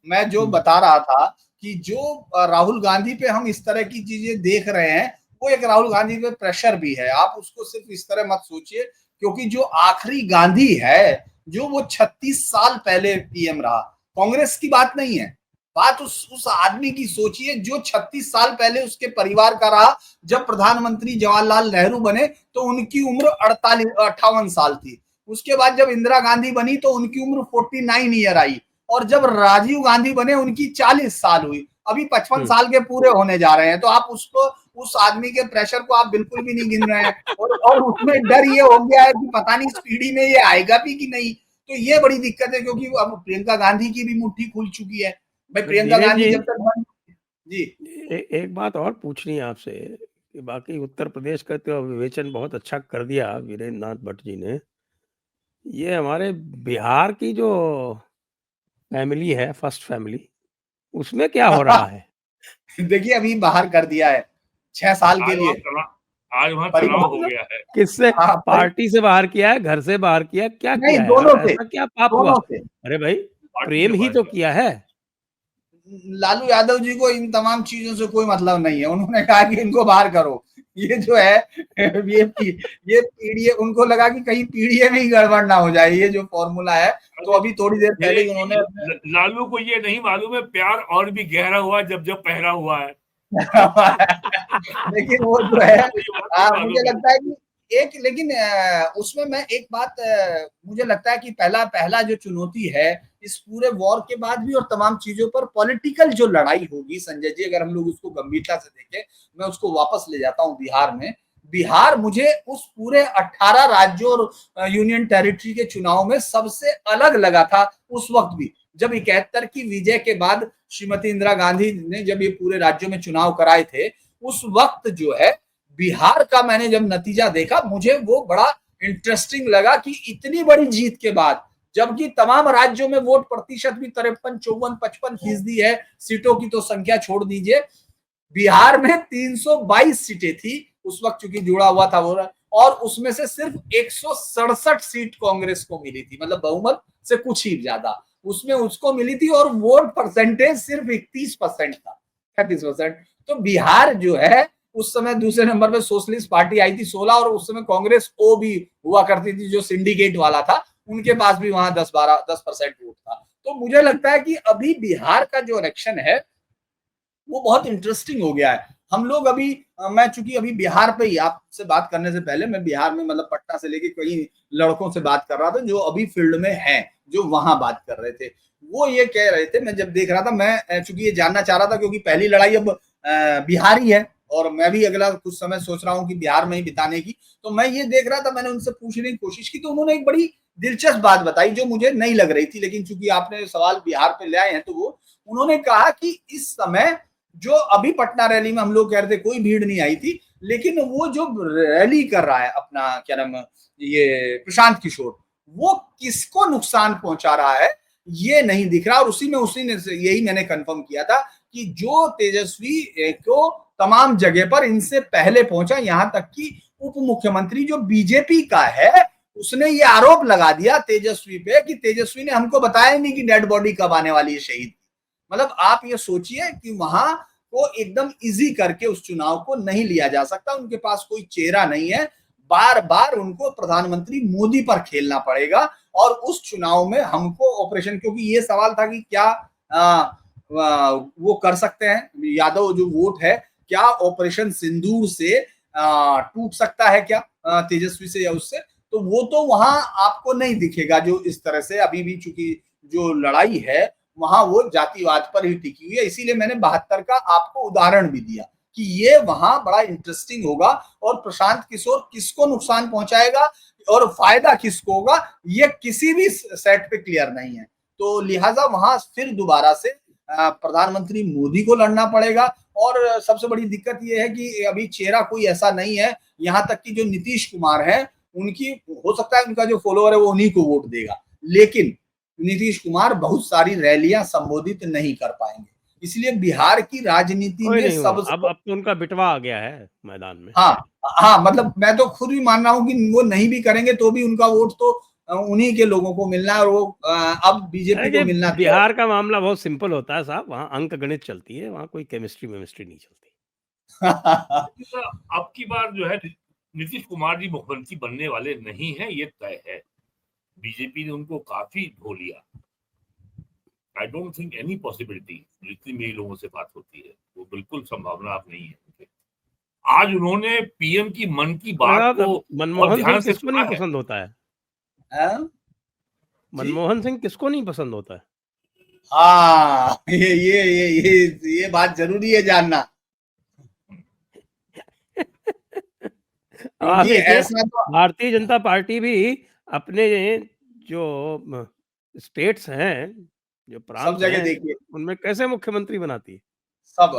मैं जो बता रहा था कि जो राहुल गांधी पे हम इस तरह की चीजें देख रहे हैं, वो एक राहुल गांधी पे प्रेशर भी है। आप उसको सिर्फ इस तरह मत सोचिए, क्योंकि जो आखिरी गांधी है, जो वो 36 साल पहले पीएम रहा, कांग्रेस की बात नहीं है, बात उस आदमी की सोचिए जो 36 साल पहले उसके परिवार का रहा। जब प्रधानमंत्री जवाहरलाल नेहरू बने तो उनकी उम्र 58 साल थी। उसके बाद जब इंदिरा गांधी बनी तो उनकी उम्र 49 ईयर आई, और जब राजीव गांधी बने उनकी 40 साल हुई। अभी 55 साल के पूरे होने जा रहे हैं। तो आप उसको, उस आदमी के प्रेशर को आप बिल्कुल भी नहीं गिन रहे हैं, और उसमें डर ये हो गया है कि पता नहीं इस पीढ़ी में ये आएगा भी कि नहीं। तो ये बड़ी दिक्कत है, क्योंकि अब प्रियंका गांधी की भी मुट्ठी खुल चुकी है भाई। प्रियंका गांधी जब तक जी एक बात और पूछनी है आपसे कि बाकी उत्तर प्रदेश का तो विवेचन बहुत अच्छा कर दिया वीरेंद्र नाथ भट्ट जी ने, ये हमारे बिहार की जो फैमिली है, फर्स्ट फैमिली, उसमें क्या हो रहा है? देखिए अभी बाहर कर दिया है 6 साल के लिए। आज वहां तनाव हो गया है। किससे? पार्टी से बाहर किया है, घर से बाहर किया, क्या किया है? दोनों से, ऐसा क्या पाप हुआ? अरे भाई प्रेम ही तो किया है। लालू यादव जी को इन तमाम चीजों से कोई मतलब नहीं है। उन्होंने कहा कि इनको बाहर करो। ये जो है ये पीडीए, उनको लगा कि कहीं पीडीए में ही गड़बड़ ना हो जाए, ये जो फॉर्मूला है। तो अभी थोड़ी देर पहले उन्होंने लालू को ये नहीं मालूम है प्यार और भी गहरा हुआ जब जब पहरा हुआ है। लेकिन वो जो है मुझे लगता है कि लेकिन उसमें मैं एक बात मुझे लगता है कि पहला जो चुनौती है इस पूरे वॉर के बाद भी, और तमाम चीजों पर पॉलिटिकल जो लड़ाई होगी संजय जी, अगर हम लोग उसको गंभीरता से देखें, मैं उसको वापस ले जाता हूं बिहार में। बिहार मुझे उस पूरे 18 राज्यों और यूनियन टेरिटरी के चुनाव में सबसे अलग लगा था उस वक्त भी, जब 71 की विजय के बाद श्रीमती इंदिरा गांधी ने जब ये पूरे राज्यों में चुनाव कराए थे, उस वक्त जो है बिहार का मैंने जब नतीजा देखा, मुझे वो बड़ा इंटरेस्टिंग लगा कि इतनी बड़ी जीत के बाद, जबकि तमाम राज्यों में वोट प्रतिशत भी 53, 54, 55% है, सीटों की तो संख्या छोड़ दीजिए, बिहार में 322 सीटें थी उस वक्त, चूंकि जुड़ा हुआ था वो, और उसमें से सिर्फ 167 सीट कांग्रेस को मिली थी, मतलब बहुमत से कुछ ही ज्यादा उसमें उसको मिली थी, और वोट परसेंटेज सिर्फ 31% था, 33%। तो बिहार जो है उस समय दूसरे नंबर पे सोशलिस्ट पार्टी आई थी 16 और उस समय कांग्रेस ओ भी हुआ करती थी जो सिंडिकेट वाला था, उनके पास भी वहां 10% वोट था। तो मुझे लगता है कि अभी बिहार का जो इलेक्शन है वो बहुत इंटरेस्टिंग हो गया है। हम लोग अभी मैं चूंकि अभी बिहार पे ही आपसे बात करने से पहले मैं बिहार में मतलब पटना से लेके कई लड़कों से बात कर रहा था जो अभी फील्ड में हैं, जो वहां बात कर रहे थे। वो ये कह रहे थे, मैं जब देख रहा था, मैं चूंकि ये जानना चाह रहा था क्योंकि पहली लड़ाई अब बिहार ही है और मैं भी अगला कुछ समय सोच रहा हूँ कि बिहार में ही बिताने की। तो मैं ये देख रहा था, मैंने उनसे पूछने की कोशिश की तो उन्होंने एक बड़ी दिलचस्प बात बताई जो मुझे नहीं लग रही थी, लेकिन चूंकि आपने सवाल बिहार पे ले आए हैं तो वो उन्होंने कहा कि इस समय जो अभी पटना रैली में हम लोग कह रहे थे कोई भीड़ नहीं आई थी, लेकिन वो जो रैली कर रहा है अपना क्या नाम ये प्रशांत किशोर, वो किसको नुकसान पहुंचा रहा है ये नहीं दिख रहा। और उसी ने यही मैंने कंफर्म किया था कि जो तेजस्वी को तमाम जगह पर इनसे पहले पहुंचा, यहां तक कि उप मुख्यमंत्री जो बीजेपी का है उसने ये आरोप लगा दिया तेजस्वी पे कि तेजस्वी ने हमको बताया नहीं कि डेड बॉडी कब आने वाली है शहीद। मतलब आप ये सोचिए कि वहां को एकदम इजी करके उस चुनाव को नहीं लिया जा सकता, उनके पास कोई चेहरा नहीं है, बार बार उनको प्रधानमंत्री मोदी पर खेलना पड़ेगा। और उस चुनाव में हमको ऑपरेशन, क्योंकि ये सवाल था कि क्या वो कर सकते हैं यादव जो वोट है, क्या ऑपरेशन सिंदूर से टूट सकता है क्या तेजस्वी से या उससे, तो वो तो वहां आपको नहीं दिखेगा। जो इस तरह से अभी भी चूंकि जो लड़ाई है वहां वो जातिवाद पर ही टिकी हुई है, इसीलिए मैंने 72 का आपको उदाहरण भी दिया कि ये वहां बड़ा इंटरेस्टिंग होगा और प्रशांत किशोर किसको नुकसान पहुंचाएगा और फायदा किसको होगा ये किसी भी सेट पे क्लियर नहीं है। तो लिहाजा वहां फिर दोबारा से प्रधानमंत्री मोदी को लड़ना पड़ेगा। और सबसे बड़ी दिक्कत यह है कि अभी चेहरा कोई ऐसा नहीं है, यहां तक कि जो नीतीश कुमार है उनकी हो सकता है उनका जो फॉलोअर है वो उन्हीं को वोट देगा, लेकिन नीतीश कुमार बहुत सारी रैलियां संबोधित नहीं कर पाएंगे। इसलिए बिहार की राजनीति में सबसे अब तो उनका बिटवा आ गया है मैदान में। हाँ, मतलब मैं तो खुद भी मान रहा हूँ कि वो नहीं भी करेंगे तो भी उनका वोट तो उन्हीं के लोगों को मिलना है और वो अब बीजेपी को मिलना। बिहार का मामला बहुत सिंपल होता है साहब, वहाँ अंक गणित चलती है, वहाँ कोई केमिस्ट्री नहीं चलती। अब की बार जो है नीतीश कुमार जी मुख्यमंत्री बनने वाले नहीं है, ये तय है। बीजेपी ने उनको काफी धो लिया। I don't think any possibility, जितनी मेरी लोगों से बात होती है वो बिल्कुल संभावना अब नहीं है। आज उन्होंने पीएम की मन की बात को मनमोहन सिंह किसको नहीं पसंद होता है? मनमोहन सिंह किसको नहीं पसंद होता है? हाँ, ये बात जरूरी है जानना। ऐसा तो भारतीय जनता पार्टी भी अपने जो स्टेट्स हैं, जो प्रांत हैं, देखिए उनमें कैसे मुख्यमंत्री बनाती है सब।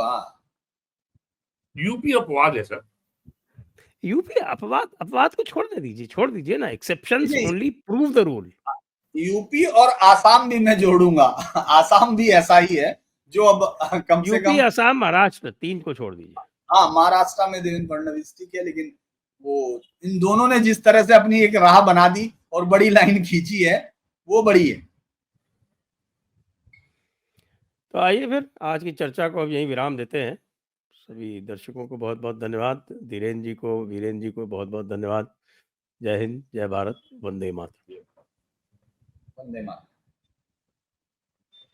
यूपी अपवाद है सर। यूपी अपवाद को छोड़ दीजिए ना, exceptions only prove the rule. UP और आसाम भी मैं जोड़ूंगा, आसाम भी ऐसा ही है जो अब कम से कम, यूपी, आसाम, महाराष्ट्र, 3 को छोड़ दीजिए। हाँ, महाराष्ट्र में देवेंद्र फडणवीस ठीक है, लेकिन वो इन दोनों ने जिस तरह से अपनी एक राह बना दी और बड़ी लाइन खींची है वो बड़ी है। तो आइए फिर आज की चर्चा को अब यहीं विराम देते हैं। सभी दर्शकों को बहुत बहुत धन्यवाद, धीरेन्द्र जी को, वीरेन्द्र जी को बहुत बहुत धन्यवाद। जय हिंद, जय भारत, वंदे मातरम। वंदे मातरम।